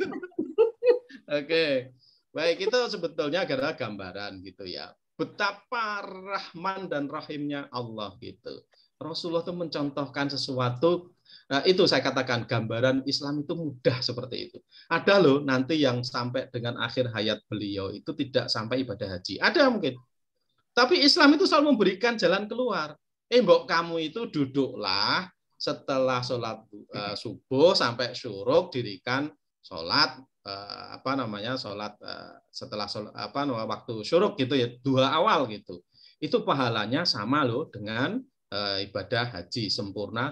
Oke. Baik, itu sebetulnya adalah gambaran gitu ya. Betapa rahman dan rahimnya Allah gitu. Rasulullah itu mencontohkan sesuatu. Nah, itu saya katakan gambaran Islam itu mudah seperti itu. Ada loh nanti yang sampai dengan akhir hayat beliau itu tidak sampai ibadah haji. Ada mungkin. Tapi Islam itu selalu memberikan jalan keluar. Mbok kamu itu duduklah setelah sholat subuh sampai syuruk dirikan sholat sholat setelah sholat, waktu syuruk gitu ya, duha awal gitu. Itu pahalanya sama loh dengan ibadah haji sempurna.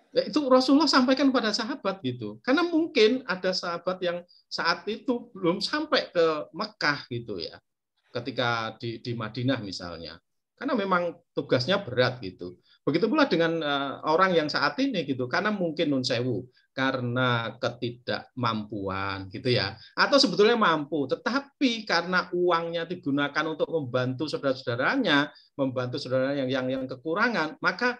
Itu Rasulullah sampaikan pada sahabat gitu. Karena mungkin ada sahabat yang saat itu belum sampai ke Mekah gitu ya. Ketika di Madinah misalnya. Karena memang tugasnya berat gitu. Begitu pula dengan orang yang saat ini gitu. Karena mungkin nun sewu, karena ketidakmampuan gitu ya. Atau sebetulnya mampu, tetapi karena uangnya digunakan untuk membantu saudara-saudaranya, membantu saudara yang kekurangan, maka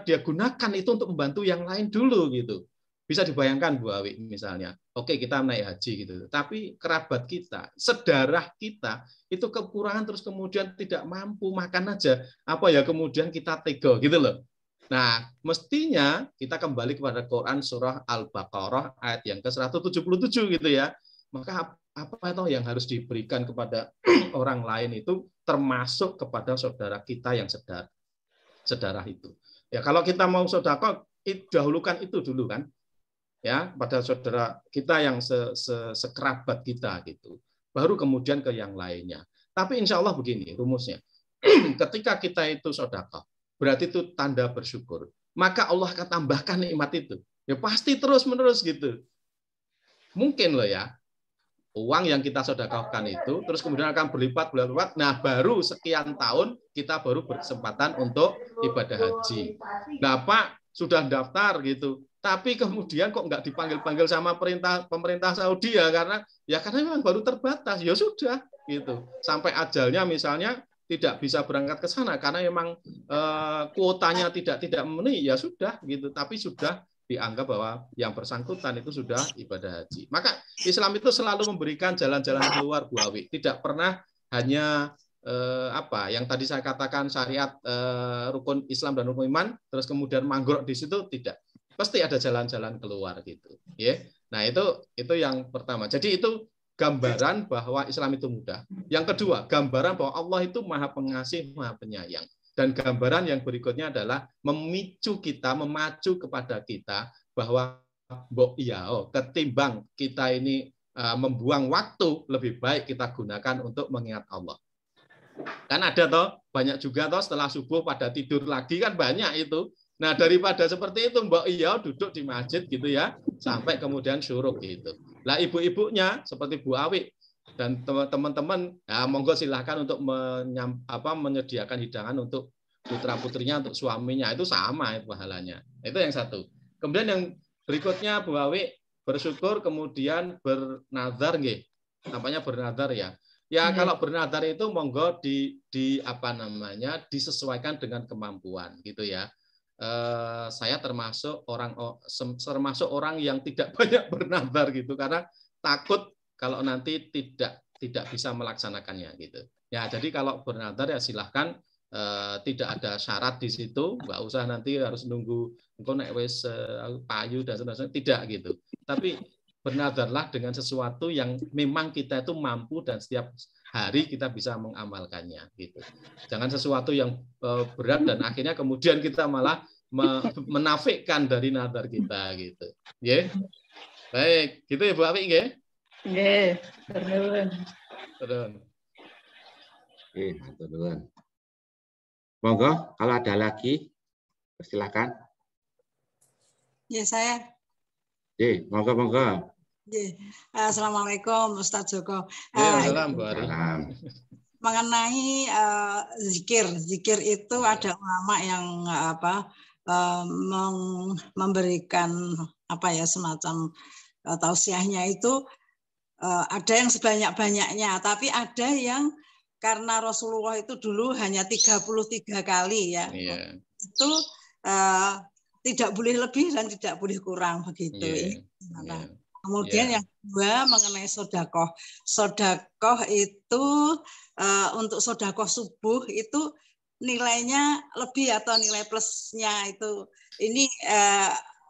dia gunakan itu untuk membantu yang lain dulu gitu. Bisa dibayangkan Bu Awi misalnya, oke kita naik haji gitu, tapi kerabat kita, sedarah kita itu kekurangan terus kemudian tidak mampu makan aja, kemudian kita tega gitu loh. Nah, mestinya kita kembali kepada Quran surah Al-Baqarah ayat yang ke-177 gitu ya. Maka apa itu yang harus diberikan kepada orang lain itu termasuk kepada saudara kita yang sedarah itu. Ya kalau kita mau sedekah, dahulukan itu dulu kan. Ya, pada saudara kita yang sekerabat kita gitu. Baru kemudian ke yang lainnya. Tapi insya Allah begini rumusnya. Ketika kita itu sedekah, berarti itu tanda bersyukur. Maka Allah akan tambahkan nikmat itu. Ya pasti terus-menerus gitu. Mungkin loh ya. uang yang kita sedekahkan itu terus kemudian akan berlipat. Nah, baru sekian tahun kita baru berkesempatan untuk ibadah haji. Nah, Pak sudah daftar gitu, tapi kemudian kok nggak dipanggil-panggil sama pemerintah Saudi ya karena memang baru terbatas. Ya sudah gitu. Sampai ajalnya misalnya tidak bisa berangkat ke sana karena memang kuotanya tidak memenuhi, ya sudah gitu. Tapi sudah dianggap bahwa yang bersangkutan itu sudah ibadah haji. Maka Islam itu selalu memberikan jalan-jalan keluar, Bu Awi. Tidak pernah hanya yang tadi saya katakan syariat rukun Islam dan rukun iman, terus kemudian manggrok di situ, tidak. Pasti ada jalan-jalan keluar gitu. Ya. Nah itu yang pertama. Jadi itu gambaran bahwa Islam itu mudah. Yang kedua, gambaran bahwa Allah itu Maha Pengasih, Maha Penyayang. Dan gambaran yang berikutnya adalah memacu kepada kita bahwa ketimbang kita ini membuang waktu, lebih baik kita gunakan untuk mengingat Allah. Kan ada banyak juga setelah subuh pada tidur lagi kan banyak itu. Nah, daripada seperti itu duduk di masjid gitu ya sampai kemudian syuruk gitu. Lah ibu-ibunya seperti Bu Awi dan teman-teman, ya monggo silahkan untuk menyediakan hidangan untuk putra-putrinya, untuk suaminya, itu sama itu pahalanya. Itu yang satu. Kemudian yang berikutnya Bu Awi bersyukur kemudian bernazar nggih. Nampaknya bernazar ya. Ya kalau bernazar itu monggo disesuaikan dengan kemampuan gitu ya. Saya termasuk orang yang tidak banyak bernazar gitu karena takut kalau nanti tidak bisa melaksanakannya gitu. Ya jadi kalau bernazar ya silahkan, tidak ada syarat di situ, nggak usah nanti harus nunggu naik wes payu dan sebagainya, tidak gitu. Tapi bernazarlah dengan sesuatu yang memang kita itu mampu dan setiap hari kita bisa mengamalkannya gitu. Jangan sesuatu yang berat dan akhirnya kemudian kita malah menafikkan dari nazar kita gitu. Ya. Baik, gitu ya Bu Awi nggih? Nggih, terus. Oke, terus. Monggo, kalau ada lagi silakan. Ya, saya. Monggo. Assalamualaikum Ustadz Joko. Waalaikumsalam. Mengenai zikir itu ada ulama yang memberikan semacam tausiahnya itu, ada yang sebanyak-banyaknya, tapi ada yang karena Rasulullah itu dulu hanya 33 kali ya. Yeah. Itu tidak boleh lebih dan tidak boleh kurang begitu. Yeah. Kemudian yang kedua mengenai sodakoh. Sodakoh itu untuk sodakoh subuh itu nilainya lebih atau nilai plusnya itu. Ini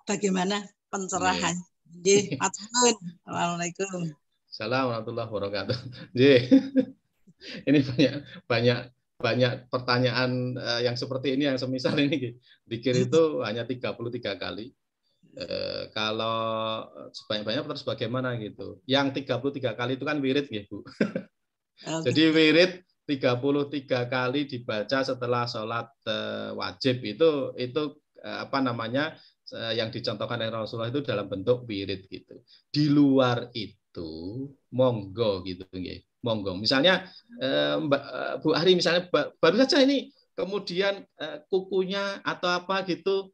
bagaimana pencerahan? Assalamualaikum. Assalamualaikum warahmatullahi wabarakatuh. Ini banyak pertanyaan yang seperti ini, yang semisal ini. Zikir itu hanya 33 kali. Kalau sebanyak-banyak terus bagaimana gitu. Yang 33 kali itu kan wirid ya Bu. Jadi wirid 33 kali dibaca setelah sholat wajib itu yang dicontohkan oleh Rasulullah itu dalam bentuk wirid gitu. Di luar itu monggo gitu nggih. Monggo. Misalnya Bu Ari misalnya baru saja ini kemudian kukunya atau apa gitu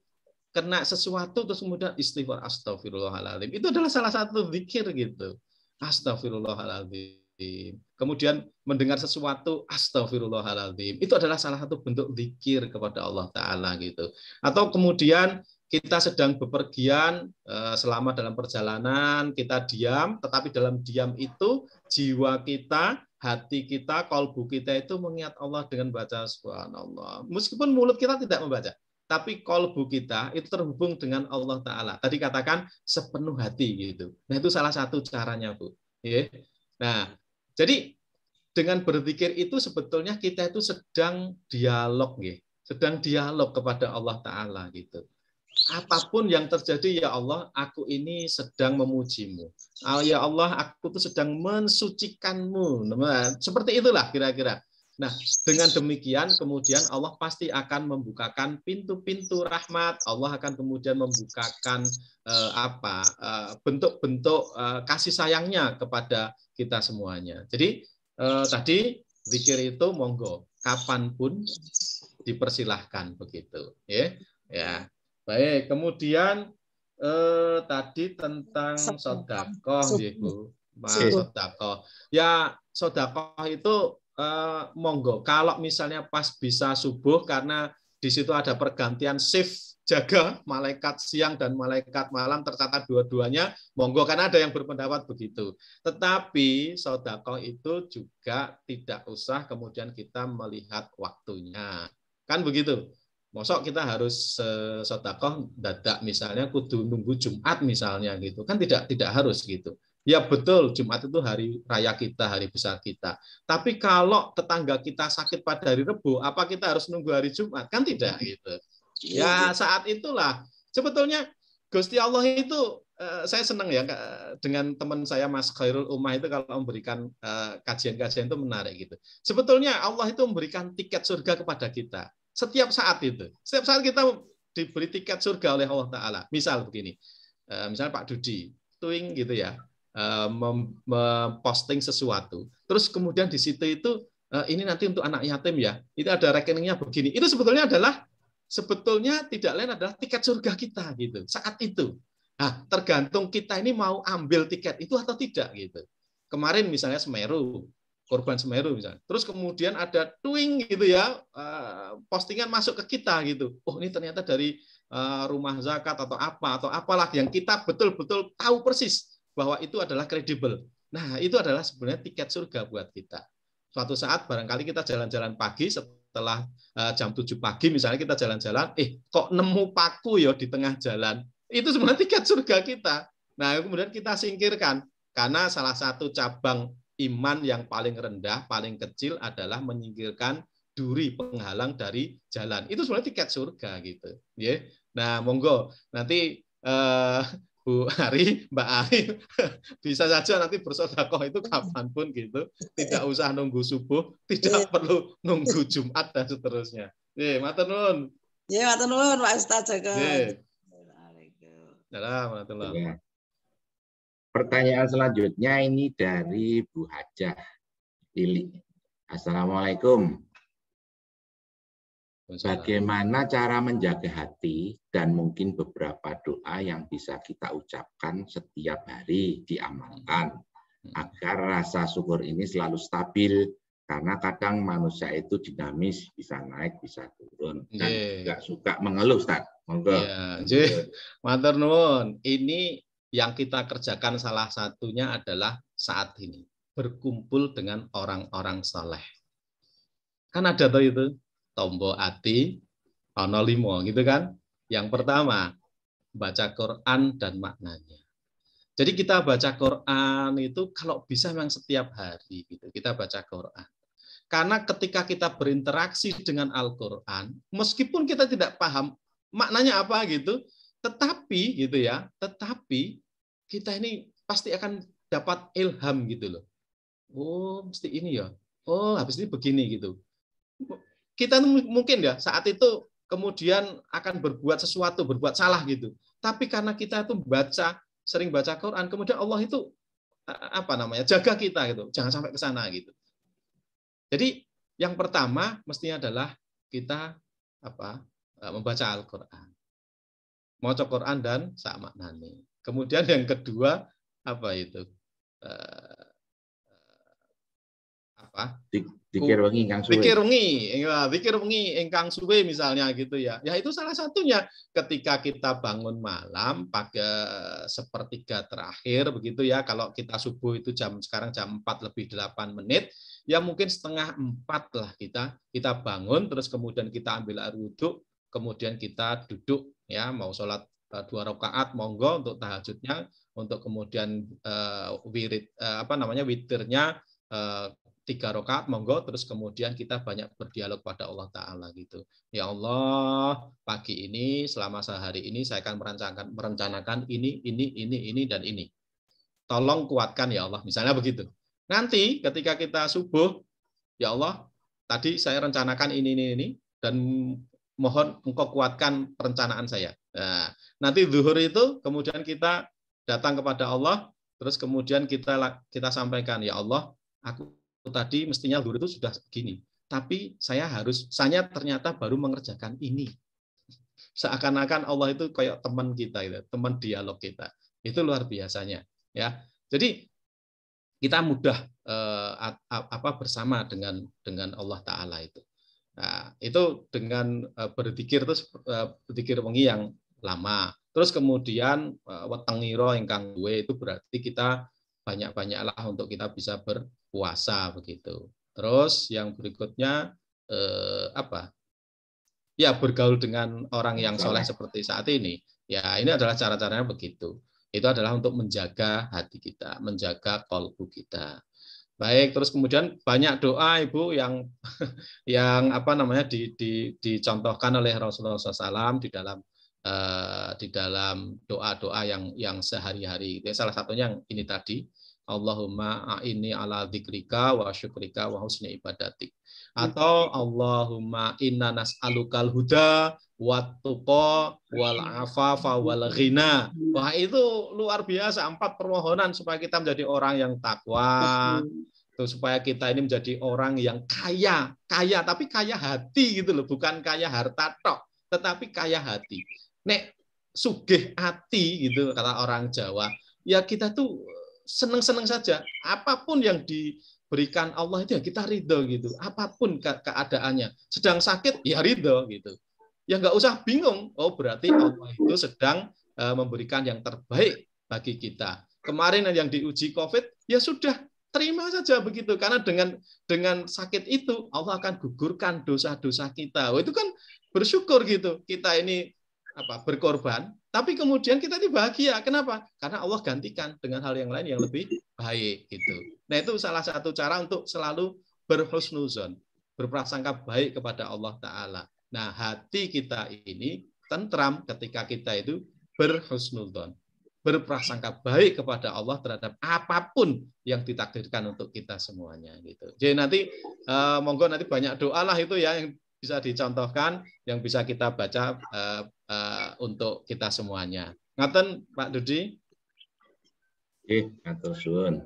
kena sesuatu terus kemudian istighfar astagfirullahaladzim. Itu adalah salah satu zikir gitu. Astagfirullahaladzim. Kemudian mendengar sesuatu astagfirullahaladzim. Itu adalah salah satu bentuk zikir kepada Allah Ta'ala gitu. Atau kemudian kita sedang bepergian selama dalam perjalanan, kita diam, tetapi dalam diam itu jiwa kita, hati kita, kalbu kita itu mengingat Allah dengan baca subhanallah. Meskipun mulut kita tidak membaca, tapi kalbu kita itu terhubung dengan Allah Ta'ala. Tadi katakan sepenuh hati gitu. Nah itu salah satu caranya Bu. Nah jadi dengan berzikir itu sebetulnya kita itu sedang dialog, sedang dialog kepada Allah Ta'ala gitu. Apapun yang terjadi, ya Allah, aku ini sedang memujimu. Ya Allah, aku tuh sedang mensucikanmu. Seperti itulah kira-kira. Nah, dengan demikian kemudian Allah pasti akan membukakan pintu-pintu rahmat. Allah akan kemudian membukakan bentuk-bentuk kasih sayangnya kepada kita semuanya. Jadi tadi zikir itu monggo kapanpun dipersilahkan begitu. Ya. Baik. Kemudian tadi tentang sedekah, Ibu. Sedekah. Ya, sedekah itu monggo kalau misalnya pas bisa subuh karena di situ ada pergantian shift jaga malaikat siang dan malaikat malam tercatat dua-duanya monggo karena ada yang berpendapat begitu. Tetapi sedekah itu juga tidak usah kemudian kita melihat waktunya. Kan begitu. Mosok kita harus sedekah dadak misalnya kudu nunggu Jumat misalnya gitu. Kan tidak harus gitu. Ya betul, Jumat itu hari raya kita, hari besar kita. Tapi kalau tetangga kita sakit pada hari Rebo, apa kita harus nunggu hari Jumat? Kan tidak gitu. Ya saat itulah sebetulnya Gusti Allah itu saya senang ya dengan teman saya Mas Khairul Ummah itu kalau memberikan kajian-kajian itu menarik gitu. Sebetulnya Allah itu memberikan tiket surga kepada kita setiap saat itu. Setiap saat kita diberi tiket surga oleh Allah Taala. Misal begini, misalnya Pak Dudi, tuing gitu ya. Memposting sesuatu, terus kemudian di situ itu ini nanti untuk anak yatim ya, itu ada rekeningnya begini. Itu sebetulnya tidak lain adalah tiket surga kita gitu saat itu. Nah, tergantung kita ini mau ambil tiket itu atau tidak gitu. Kemarin misalnya Semeru, korban Semeru misalnya, terus kemudian ada twing gitu ya, postingan masuk ke kita gitu. Oh ini ternyata dari rumah zakat atau apalah yang kita betul-betul tahu persis bahwa itu adalah kredibel. Nah, itu adalah sebenarnya tiket surga buat kita. Suatu saat barangkali kita jalan-jalan pagi setelah jam 7 pagi misalnya kita jalan-jalan, kok nemu paku ya di tengah jalan. Itu sebenarnya tiket surga kita. Nah, kemudian kita singkirkan karena salah satu cabang iman yang paling rendah, paling kecil adalah menyingkirkan duri penghalang dari jalan. Itu sebenarnya tiket surga gitu. Nah, monggo nanti Bu Ari, Mbak Ari, bisa saja nanti bersedekah itu kapanpun gitu, tidak usah nunggu subuh, tidak perlu nunggu Jumat dan seterusnya. Matur nuwun. Matur nuwun Pak Ustaz Joko. Assalamualaikum. Pertanyaan selanjutnya ini dari Bu Hajah Ili. Assalamualaikum. Bagaimana cara menjaga hati dan mungkin beberapa doa yang bisa kita ucapkan setiap hari diamalkan agar rasa syukur ini selalu stabil karena kadang manusia itu dinamis, bisa naik bisa turun dan tidak suka mengeluh, Ustaz. Monggo. Matur nuwun. Ini yang kita kerjakan salah satunya adalah saat ini berkumpul dengan orang-orang saleh. Kan ada tuh itu tombol ati ono 5 gitu kan. Yang pertama baca Quran dan maknanya. Jadi kita baca Quran itu kalau bisa memang setiap hari gitu kita baca Quran. Karena ketika kita berinteraksi dengan Al-Qur'an, meskipun kita tidak paham maknanya apa gitu, tetapi kita ini pasti akan dapat ilham gitu loh. Oh, mesti ini ya. Oh, habis ini begini gitu. Kita mungkin ya saat itu kemudian akan berbuat sesuatu, berbuat salah gitu. Tapi karena kita itu sering baca Quran, kemudian Allah itu jaga kita gitu, jangan sampai ke sana gitu. Jadi yang pertama mestinya adalah kita membaca Al-Qur'an. Maca Quran dan sak maknane. Kemudian yang kedua Zikir wengi ingkang suwe. Zikir wengi ingkang suwe misalnya gitu ya. Ya itu salah satunya ketika kita bangun malam pada sepertiga terakhir begitu ya. Kalau kita subuh itu sekarang jam 4:08, ya mungkin 3:30 lah kita bangun terus kemudian kita ambil air wudhu, kemudian kita duduk ya mau sholat 2 rakaat monggo untuk tahajudnya, untuk kemudian witirnya 3 rakaat monggo, terus kemudian kita banyak berdialog pada Allah Ta'ala gitu. Ya Allah, pagi ini selama sehari ini saya akan merencanakan ini dan ini. Tolong kuatkan ya Allah, misalnya begitu. Nanti ketika kita subuh, ya Allah, tadi saya rencanakan ini, dan mohon engkau kuatkan perencanaan saya. Nah, nanti zuhur itu kemudian kita datang kepada Allah, terus kemudian kita sampaikan, ya Allah, aku tadi mestinya zuhur itu sudah begini, tapi saya ternyata baru mengerjakan ini. Seakan-akan Allah itu kayak teman kita, teman dialog kita. Itu luar biasanya, ya. Jadi kita mudah bersama dengan Allah Ta'ala itu. Nah, itu dengan berzikir wengi yang lama. Terus kemudian wetengiro ingkang duwe itu berarti kita banyak-banyaklah untuk kita bisa berpuasa begitu. Terus yang berikutnya ya bergaul dengan orang yang soleh seperti saat ini. Ya, ini adalah cara-caranya begitu. Itu adalah untuk menjaga hati kita, menjaga kolbu kita. Baik, terus kemudian banyak doa Ibu yang dicontohkan oleh Rasulullah SAW di dalam doa-doa yang sehari-hari. Salah satunya yang ini tadi, Allahumma a'inni ala dzikrika wa syukrika wa husni ibadatik. Atau Allahumma inna nas'alukal huda wat-tuqa wal afafa wal ghina. Wah, itu luar biasa, 4 permohonan supaya kita menjadi orang yang takwa, supaya kita ini menjadi orang yang kaya tapi kaya hati gitu loh, bukan kaya harta tok, tetapi kaya hati. Nek sugih hati gitu kata orang Jawa, ya kita tuh seneng-seneng saja, apapun yang diberikan Allah itu ya kita ridho gitu, apapun keadaannya. Sedang sakit ya ridho gitu. Ya nggak usah bingung, oh berarti Allah itu sedang memberikan yang terbaik bagi kita. Kemarin yang diuji COVID, ya sudah terima saja begitu, karena dengan sakit itu Allah akan gugurkan dosa-dosa kita. Oh, itu kan bersyukur gitu. Kita ini berkorban, tapi kemudian kita ini bahagia. Kenapa? Karena Allah gantikan dengan hal yang lain yang lebih baik gitu. Nah, itu salah satu cara untuk selalu berhusnuzon, berprasangka baik kepada Allah Ta'ala. Nah, hati kita ini tentram ketika kita itu berhusnuzon, berprasangka baik kepada Allah terhadap apapun yang ditakdirkan untuk kita semuanya gitu. Jadi nanti monggo nanti banyak doa lah itu ya yang bisa dicontohkan, yang bisa kita baca untuk kita semuanya. Ngaten Pak Dudi? Matur suwun.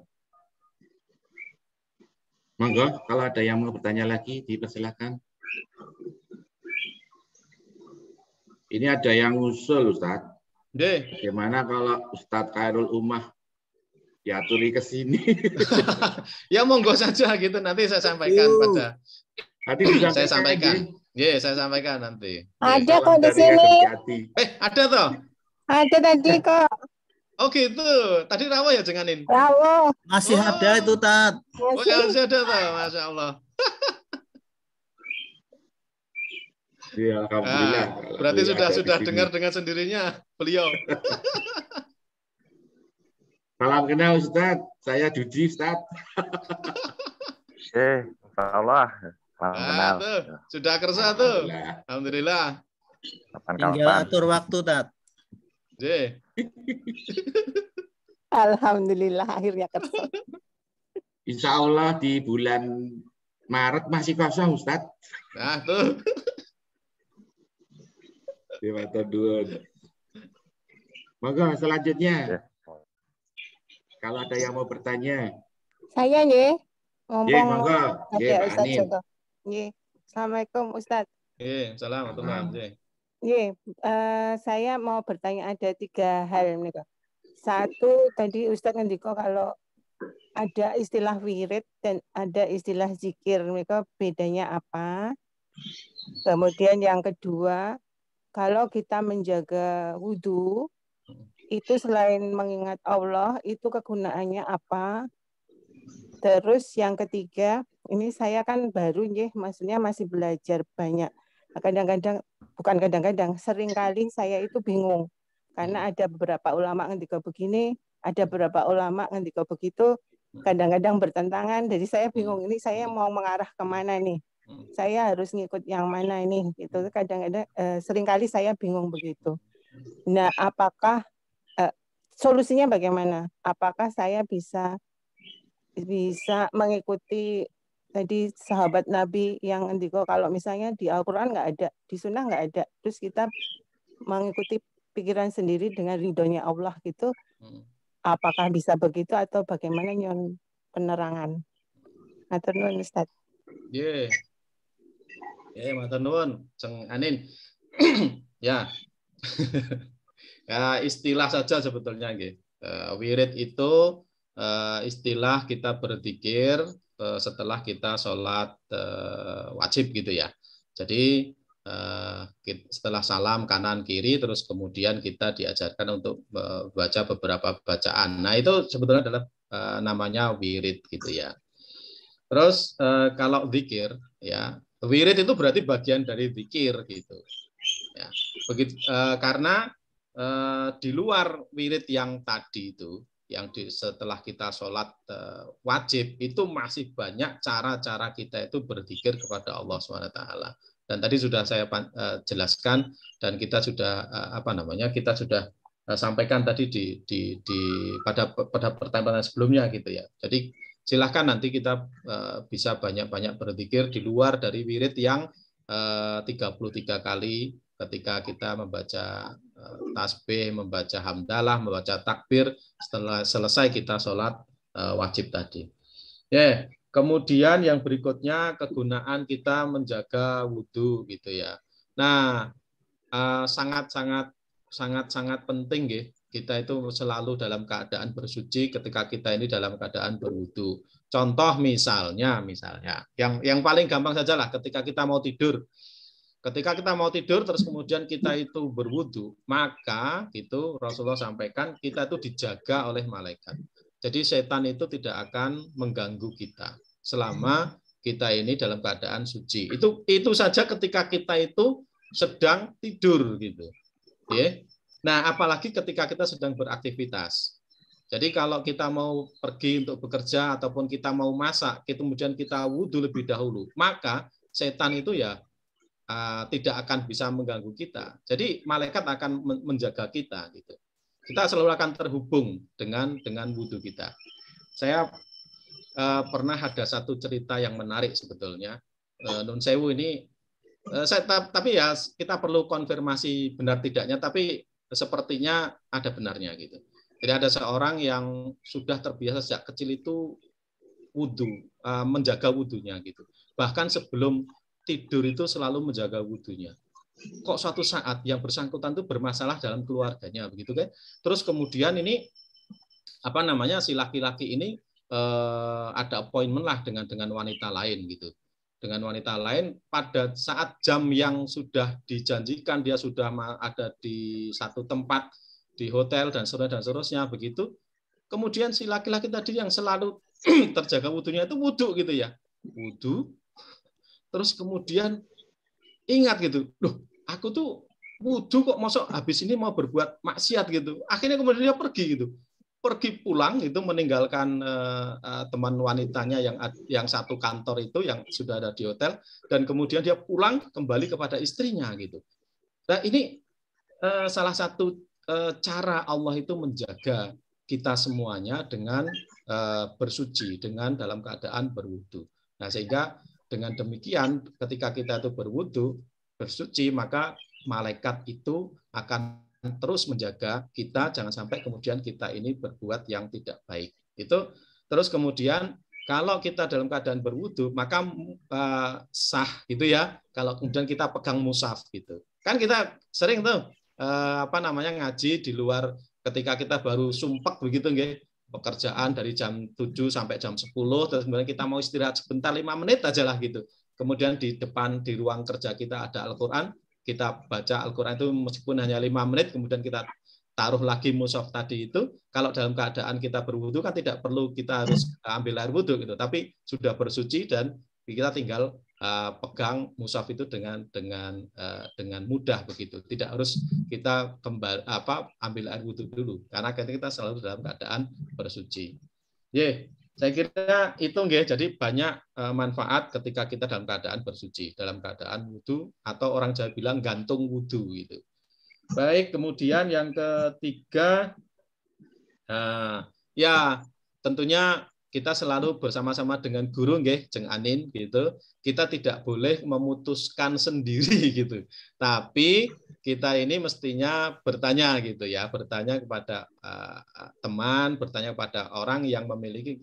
Monggo kalau ada yang mau bertanya lagi dipersilakan. Ini ada yang ngusul Ustadz. Bagaimana kalau Ustadz Khairul Ummah diaturi ke sini? Ya monggo saja gitu, nanti saya sampaikan pada. Saya sampaikan. Saya sampaikan nanti. Ada kok di sini. Ada toh? Ada tadi kok. Oh gitu. Tadi rawa ya jenganin? Rawa. Masih ada itu, Tat. Oh ya masih ada toh, Masya Allah. Ya, alhamdulillah. Berarti sudah dengar dengan sendirinya beliau. Salam kenal Ustaz, saya Dudi Ustaz. Insya Allah. Salam kenal. Tuh, sudah kerja tuh. Alhamdulillah. Tinggal atur waktu, Tat. Alhamdulillah akhirnya kerja. Insya Allah di bulan Maret masih kosong Ustaz. Nah tuh. Monggo selanjutnya. Kalau ada yang mau bertanya. Saya nih. Monggo. Ustaz Joko. Assalamualaikum Ustaz. Assalamualaikum. Saya mau bertanya ada 3 hal nih kok. Satu tadi Ustaz ngendiko kalau ada istilah wirid dan ada istilah zikir, mereka bedanya apa? Kemudian yang kedua, kalau kita menjaga wudhu, itu selain mengingat Allah, itu kegunaannya apa? Terus yang ketiga, ini saya kan baru maksudnya masih belajar banyak. Kadang-kadang, bukan kadang-kadang, seringkali saya itu bingung. Karena ada beberapa ulama ngendika begini, ada beberapa ulama ngendika begitu, kadang-kadang bertentangan. Jadi saya bingung, ini saya mau mengarah kemana nih? Saya harus ngikut yang mana ini gitu. Kadang-kadang seringkali saya bingung begitu. Nah, apakah solusinya bagaimana? Apakah saya bisa mengikuti tadi sahabat Nabi yang ngendiko kalau misalnya di Al-Quran nggak ada, di Sunnah nggak ada, terus kita mengikuti pikiran sendiri dengan ridhonya Allah gitu, apakah bisa begitu atau bagaimana nyon penerangan? Matur nuwun Ustaz. Nggih. Ya, matur nuwun, Ceng Anin. Ya. Ya, istilah saja sebetulnya nggih. Wirid itu istilah kita berzikir setelah kita sholat wajib gitu ya. Jadi setelah salam kanan kiri terus kemudian kita diajarkan untuk baca beberapa bacaan. Nah itu sebetulnya adalah namanya wirid gitu ya. Terus kalau zikir ya, wirid itu berarti bagian dari zikir gitu. Ya, begitu karena di luar wirid yang tadi itu, yang setelah kita sholat wajib, itu masih banyak cara-cara kita itu berzikir kepada Allah SWT. Dan tadi sudah saya jelaskan dan kita sudah kita sudah sampaikan tadi pada pertanyaan sebelumnya gitu ya. Jadi silahkan nanti kita bisa banyak-banyak berzikir di luar dari wirid yang 33 kali ketika kita membaca tasbih, membaca hamdalah, membaca takbir setelah selesai kita sholat wajib tadi. Ya, kemudian yang berikutnya kegunaan kita menjaga wudhu gitu ya. Nah, sangat penting ya, kita itu selalu dalam keadaan bersuci ketika kita ini dalam keadaan berwudhu. Contoh misalnya yang paling gampang sajalah ketika kita mau tidur. Ketika kita mau tidur terus kemudian kita itu berwudu, maka itu Rasulullah sampaikan kita itu dijaga oleh malaikat. Jadi setan itu tidak akan mengganggu kita selama kita ini dalam keadaan suci. Itu saja ketika kita itu sedang tidur gitu. Ya. Nah, apalagi ketika kita sedang beraktivitas. Jadi kalau kita mau pergi untuk bekerja ataupun kita mau masak, kemudian kita wudu lebih dahulu, maka setan itu ya tidak akan bisa mengganggu kita. Jadi malaikat akan menjaga kita gitu. Kita selalu akan terhubung dengan wudhu kita. Saya pernah ada satu cerita yang menarik sebetulnya. Nun sewu ini tapi ya kita perlu konfirmasi benar tidaknya, tapi sepertinya ada benarnya gitu. Jadi ada seorang yang sudah terbiasa sejak kecil itu wudhu, menjaga wudhunya gitu. Bahkan sebelum tidur itu selalu menjaga wudhunya. Kok suatu saat yang bersangkutan itu bermasalah dalam keluarganya begitu kan? Terus kemudian ini si laki-laki ini ada appointment lah dengan wanita lain gitu. Dengan wanita lain pada saat jam yang sudah dijanjikan, dia sudah ada di satu tempat di hotel dan seterusnya begitu. Kemudian si laki-laki tadi yang selalu terjaga wudhunya itu wudhu gitu ya. Wudhu. Terus kemudian ingat gitu, loh aku tuh wudhu kok masuk habis ini mau berbuat maksiat gitu. Akhirnya kemudian dia pergi gitu, pergi pulang itu meninggalkan teman wanitanya yang satu kantor itu yang sudah ada di hotel dan kemudian dia pulang kembali kepada istrinya gitu. Nah ini salah satu cara Allah itu menjaga kita semuanya dengan bersuci, dengan dalam keadaan berwudhu. Nah sehingga dengan demikian, ketika kita itu berwudhu, bersuci, maka malaikat itu akan terus menjaga kita, jangan sampai kemudian kita ini berbuat yang tidak baik. Itu terus kemudian kalau kita dalam keadaan berwudhu, maka sah gitu ya. Kalau kemudian kita pegang mushaf gitu, kan kita sering tuh ngaji di luar ketika kita baru sumpek begitu nggih. Pekerjaan dari jam 7 sampai jam 10, terus kemudian kita mau istirahat sebentar 5 menit aja lah gitu. Kemudian di depan di ruang kerja kita ada Al-Quran, kita baca Al-Quran itu meskipun hanya 5 menit, kemudian kita taruh lagi mushaf tadi itu. Kalau dalam keadaan kita berwudu kan tidak perlu kita harus ambil air wudu gitu, tapi sudah bersuci dan kita tinggal pegang mushaf itu dengan mudah begitu. Tidak harus kita ambil air wudhu dulu karena kita selalu dalam keadaan bersuci. Saya kira itu nggih. Jadi banyak manfaat ketika kita dalam keadaan bersuci, dalam keadaan wudhu atau orang Jawa bilang gantung wudhu gitu. Baik, kemudian yang ketiga ya tentunya kita selalu bersama-sama dengan guru nggih Jeng Anin gitu. Kita tidak boleh memutuskan sendiri gitu. Tapi kita ini mestinya bertanya gitu ya, bertanya kepada teman, bertanya kepada orang yang memiliki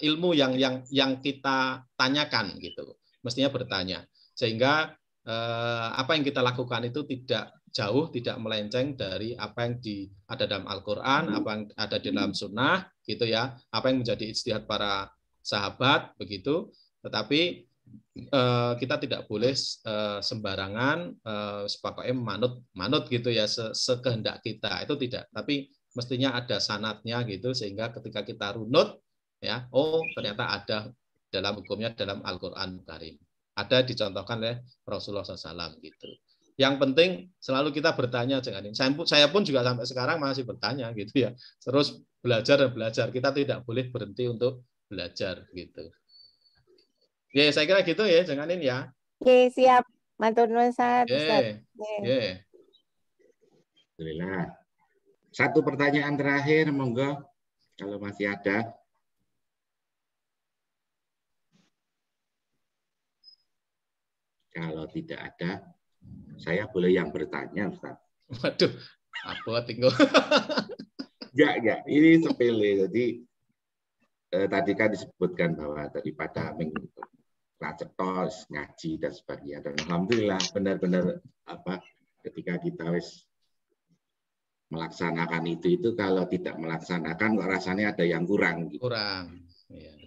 ilmu yang kita tanyakan gitu. Mestinya bertanya. Sehingga apa yang kita lakukan itu tidak jauh, tidak melenceng dari apa yang ada dalam Al-Quran, apa yang ada di dalam Sunnah, gitu ya, apa yang menjadi ijtihad para sahabat, begitu. Tetapi kita tidak boleh sembarangan sepokoknya manut gitu ya, sekehendak kita, itu tidak. Tapi mestinya ada sanatnya gitu, sehingga ketika kita runut, ya, oh ternyata ada dalam hukumnya dalam Al-Quran Karim. Ada dicontohkan oleh Rasulullah SAW gitu. Yang penting selalu kita bertanya, saya pun juga sampai sekarang masih bertanya gitu ya. Terus belajar dan belajar. Kita tidak boleh berhenti untuk belajar gitu. Ya, saya kira gitu ya, janganin ya. Oke, siap. Matur nuwun Ustaz. Alhamdulillah. Satu pertanyaan terakhir, monggo kalau masih ada. Kalau tidak ada, saya boleh yang bertanya, Ustaz. Waduh, apa tinggal? Enggak. Ini sepele. Jadi tadi kan disebutkan bahwa daripada cetos, ngaji dan sebagainya. Dan alhamdulillah benar-benar ketika kita melaksanakan itu kalau tidak melaksanakan kok rasanya ada yang kurang. Gitu. Kurang. Ya.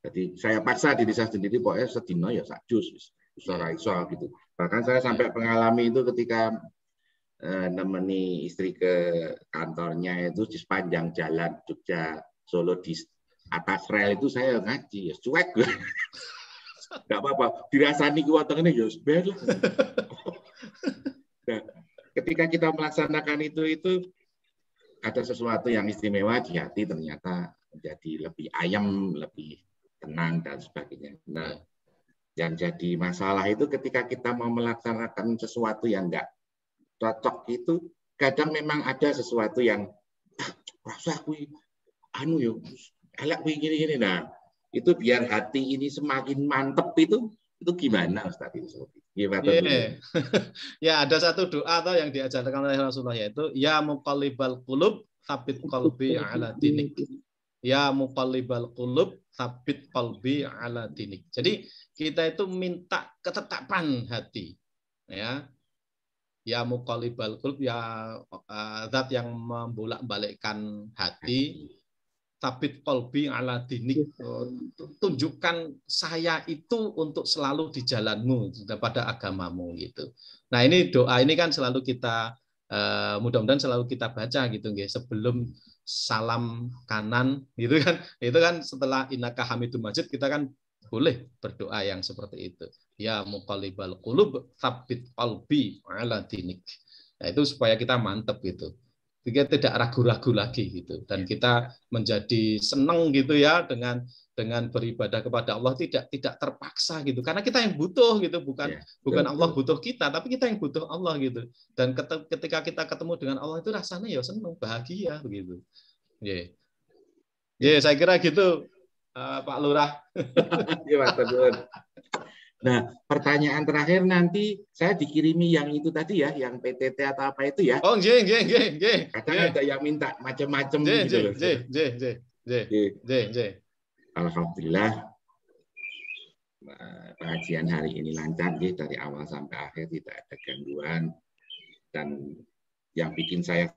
Jadi saya paksa diri saya sendiri pokoknya sedino ya sak jus. Iso gitu. Bahkan saya sampai mengalami itu ketika nemeni istri ke kantornya itu di sepanjang jalan Jogja Solo di atas rel itu saya ngaji ya cuek gue. Enggak apa-apa, dirasani ku wetengene ya ben lah. Nah, ketika kita melaksanakan itu ada sesuatu yang istimewa di hati, ternyata menjadi lebih ayem, lebih tenang dan sebagainya. Nah, yang jadi masalah itu ketika kita mau melaksanakan sesuatu yang enggak cocok itu, kadang memang ada sesuatu yang rasa aku elek gini. Nah, itu biar hati ini semakin mantep itu gimana Ustaz? Gimana? Ya, ada satu doa yang diajarkan oleh Rasulullah, yaitu ya muqallibal qulub tsabit qalbi ala dinik. Ya muqallibal qulub tsabit qalbi ala dinik. Jadi kita itu minta ketetapan hati, ya. Ya muqallibal qulub, ya zat yang membolak-balikkan hati, tsabit qalbi ala dinik. Tunjukkan saya itu untuk selalu di jalanmu, pada agamamu gitu. Nah, ini doa ini kan selalu kita mudah-mudahan selalu kita baca gitu nggih, sebelum salam kanan gitu kan. Itu kan setelah innaka hamidum majid kita kan boleh berdoa yang seperti itu. Ya muqallibal qulub tsabit qalbi ala dinik. Nah, itu supaya kita mantep gitu. Kita tidak ragu-ragu lagi gitu, dan kita menjadi senang gitu ya dengan beribadah kepada Allah, tidak terpaksa gitu, karena kita yang butuh gitu, bukan Allah butuh kita, tapi kita yang butuh Allah gitu. Dan ketika kita ketemu dengan Allah itu rasanya ya senang, bahagia begitu. Saya kira gitu, Pak Lurah. Nah, pertanyaan terakhir nanti saya dikirimi yang itu tadi ya, yang PTT atau apa itu ya. Oh, nggih. Kadang ada yang minta macam-macam gitu loh. Alhamdulillah pengajian hari ini lancar dari awal sampai akhir, tidak ada gangguan, dan yang bikin saya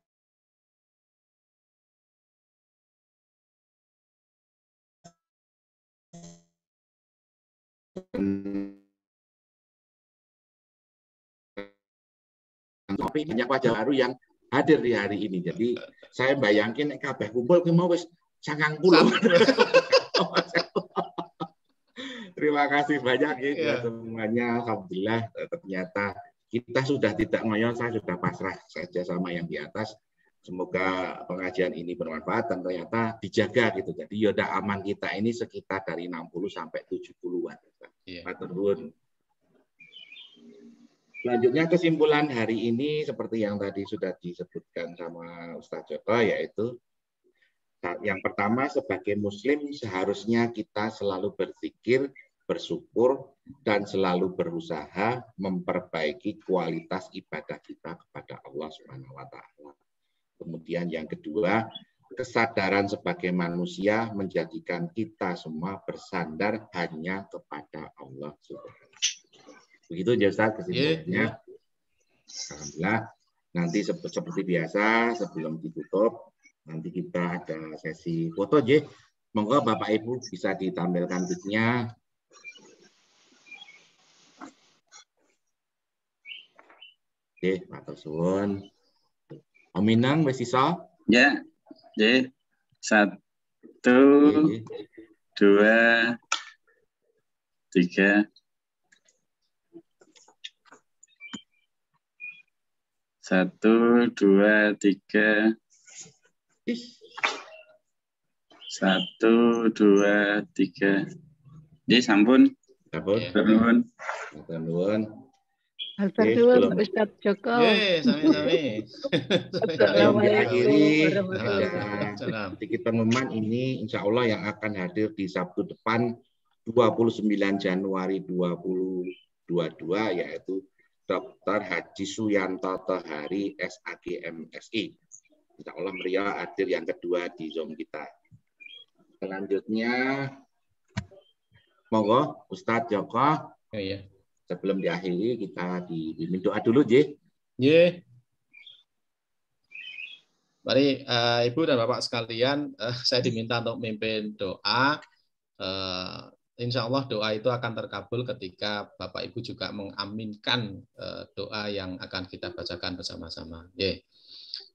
tapi banyak wajah baru yang hadir di hari ini. Jadi saya bayangin kabeh kumpul ki mau wis 90. Terima kasih banyak ya semuanya. Alhamdulillah ternyata kita sudah tidak ngoyo, saya sudah pasrah saja sama yang di atas. Semoga pengajian ini bermanfaat dan ternyata dijaga gitu. Jadi yoda aman kita ini sekitar dari 60 sampai 70-an. Matur nuwun. Selanjutnya kesimpulan hari ini seperti yang tadi sudah disebutkan sama Ustaz Joko, yaitu Yang pertama, sebagai Muslim seharusnya kita selalu berzikir, bersyukur, dan selalu berusaha memperbaiki kualitas ibadah kita kepada Allah Subhanahu wa Ta'ala. Kemudian yang kedua, kesadaran sebagai manusia menjadikan kita semua bersandar hanya kepada Allah Subhanahu wa Ta'ala. Begitu ya Ustaz kesimpulannya. Alhamdulillah. Nanti seperti biasa sebelum ditutup, nanti kita ada sesi foto aja. Monggo Bapak Ibu bisa ditampilkan mic-nya. Oke, matur suwun. Aminang wis iso? Ya. Oke. 1, 2, 3. 1, 2, 3. 1, 2, 3. Jadi sampun. Sampun. Sampun. Alhamdulillah, Ustaz Joko. Sami-sami. Assalamualaikum. Sedikit pengumuman ini insya Allah yang akan hadir di Sabtu depan 29 Januari 2022 yaitu Dr. Haji Suyanto Tohari SAG MSI. Insya Allah beliau hadir yang kedua di Zoom kita. Selanjutnya, monggo Ustadz Joko. Iya. Sebelum diakhiri kita diminta doa dulu, J. Iya. Mari Ibu dan Bapak sekalian, saya diminta untuk memimpin doa. Insya Allah doa itu akan terkabul ketika Bapak Ibu juga mengaminkan doa yang akan kita bacakan bersama-sama. Yeah.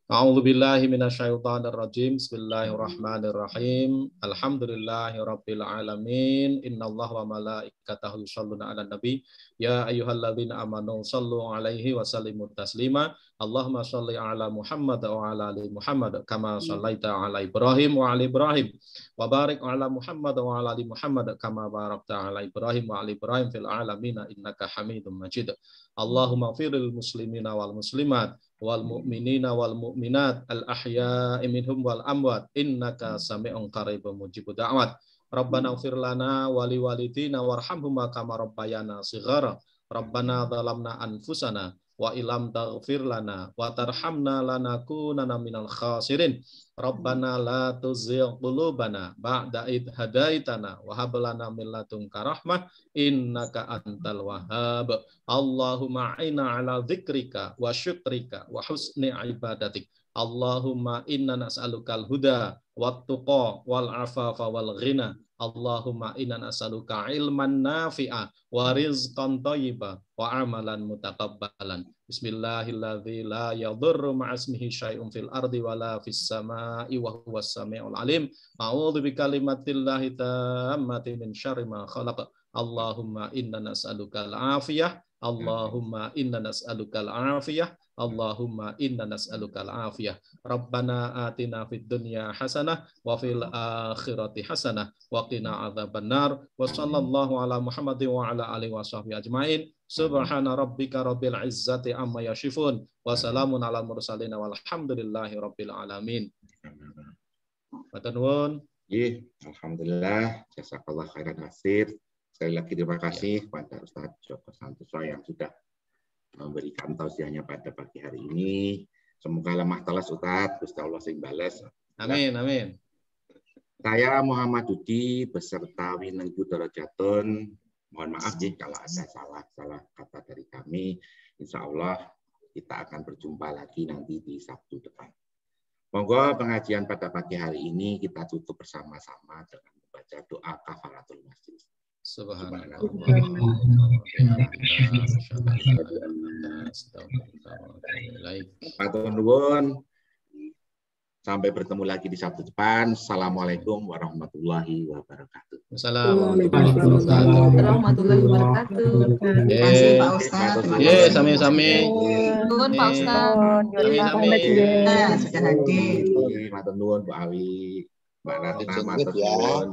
A'udzubillahi minasyaitonirrajim. Bismillahirrahmanirrahim. Alhamdulillahirabbil alamin. Innallaha wa malaikatahu yusholluna 'alan nabi. Ya ayyuhalladzina amanu shallu 'alaihi wa sallimu taslima. Allahumma shalli 'ala Muhammad wa 'ala ali Muhammad kama shallaita 'ala Ibrahim wa 'ala Ibrahim. Wa barik 'ala Muhammad wa 'ala ali Muhammad kama barakta 'ala Ibrahim wa 'ala Ibrahim fil 'alamin innaka Hamidum Majid. Allahumma firil muslimina wal muslimat wal mu'minina wal mu'minat al ahya'i minhum wal amwat innaka sami'un qaribun mujibud da'wat. Rabbana ighfir lana wa li walidina warhamhuma kama rabbayana shighara. Rabbana zalamna anfusana wa ilam taghfir lana wa tarhamna lanakunanna minal khasirin. Rabbana la tuzigh qulubana ba'da id hadaitana wa hab lana min ladunka rahmah innaka antal wahhab. Allahumma a'inna ala dzikrika wa syukrika wa husni ibadatik. Allahumma inna nas'alukal huda wat tuqa wal afafa wal ghina. Allahumma inna nas'aluka ilman nafi'a wa rizqan thayyiba wa amalan mutakabbalan. Bismillahilladzi la yadurru ma'asmihi syai'un fil ardi wa la fis sama'i wa huwas sami'ul alim. A'udzu bikalimatillahi tammati min syarri ma khalaq. Allahumma inna nas'alukal afiyah. Allahumma inna nas'alukal afiyah. Allahumma inna nas'alukal afiyah. Rabbana atina fid dunya hasanah wa fil akhirati hasanah wa qina adzabannar. Wa sallallahu ala Muhammadin wa ala alihi washabbihi ajmain. Subhana rabbika rabbil izzati amma yasifun wa salamun alal mursalin walhamdulillahi rabbil alamin. Matur nuwun. Alhamdulillah, jazakallah khairan katsir. Sekali lagi terima kasih kepada Ustaz Joko Santoso yang sudah memberikan tausiahnya pada pagi hari ini. Semoga lemah telas Ustaz, Gusti Allah sing bales. Amin, amin. Saya Muhammad Dudi beserta Winenggu Darajatun. Mohon maaf kalau ada salah kata dari kami. Insya Allah kita akan berjumpa lagi nanti di Sabtu depan. Monggo pengajian pada pagi hari ini kita tutup bersama-sama dengan membaca doa kafaratul masjid. Subhanallah. Matur nuwun. Sampai bertemu lagi di Sabtu depan. Assalamualaikum warahmatullahi wabarakatuh. Assalamualaikum warahmatullahi wabarakatuh. Terima kasih Pak Ustadz. Sami-sami. Nuwun Pak Ustadz. Sami-sami. Sudah hadir. Matur nuwun Bu Awi, Mbak Ratna, matur nuwun.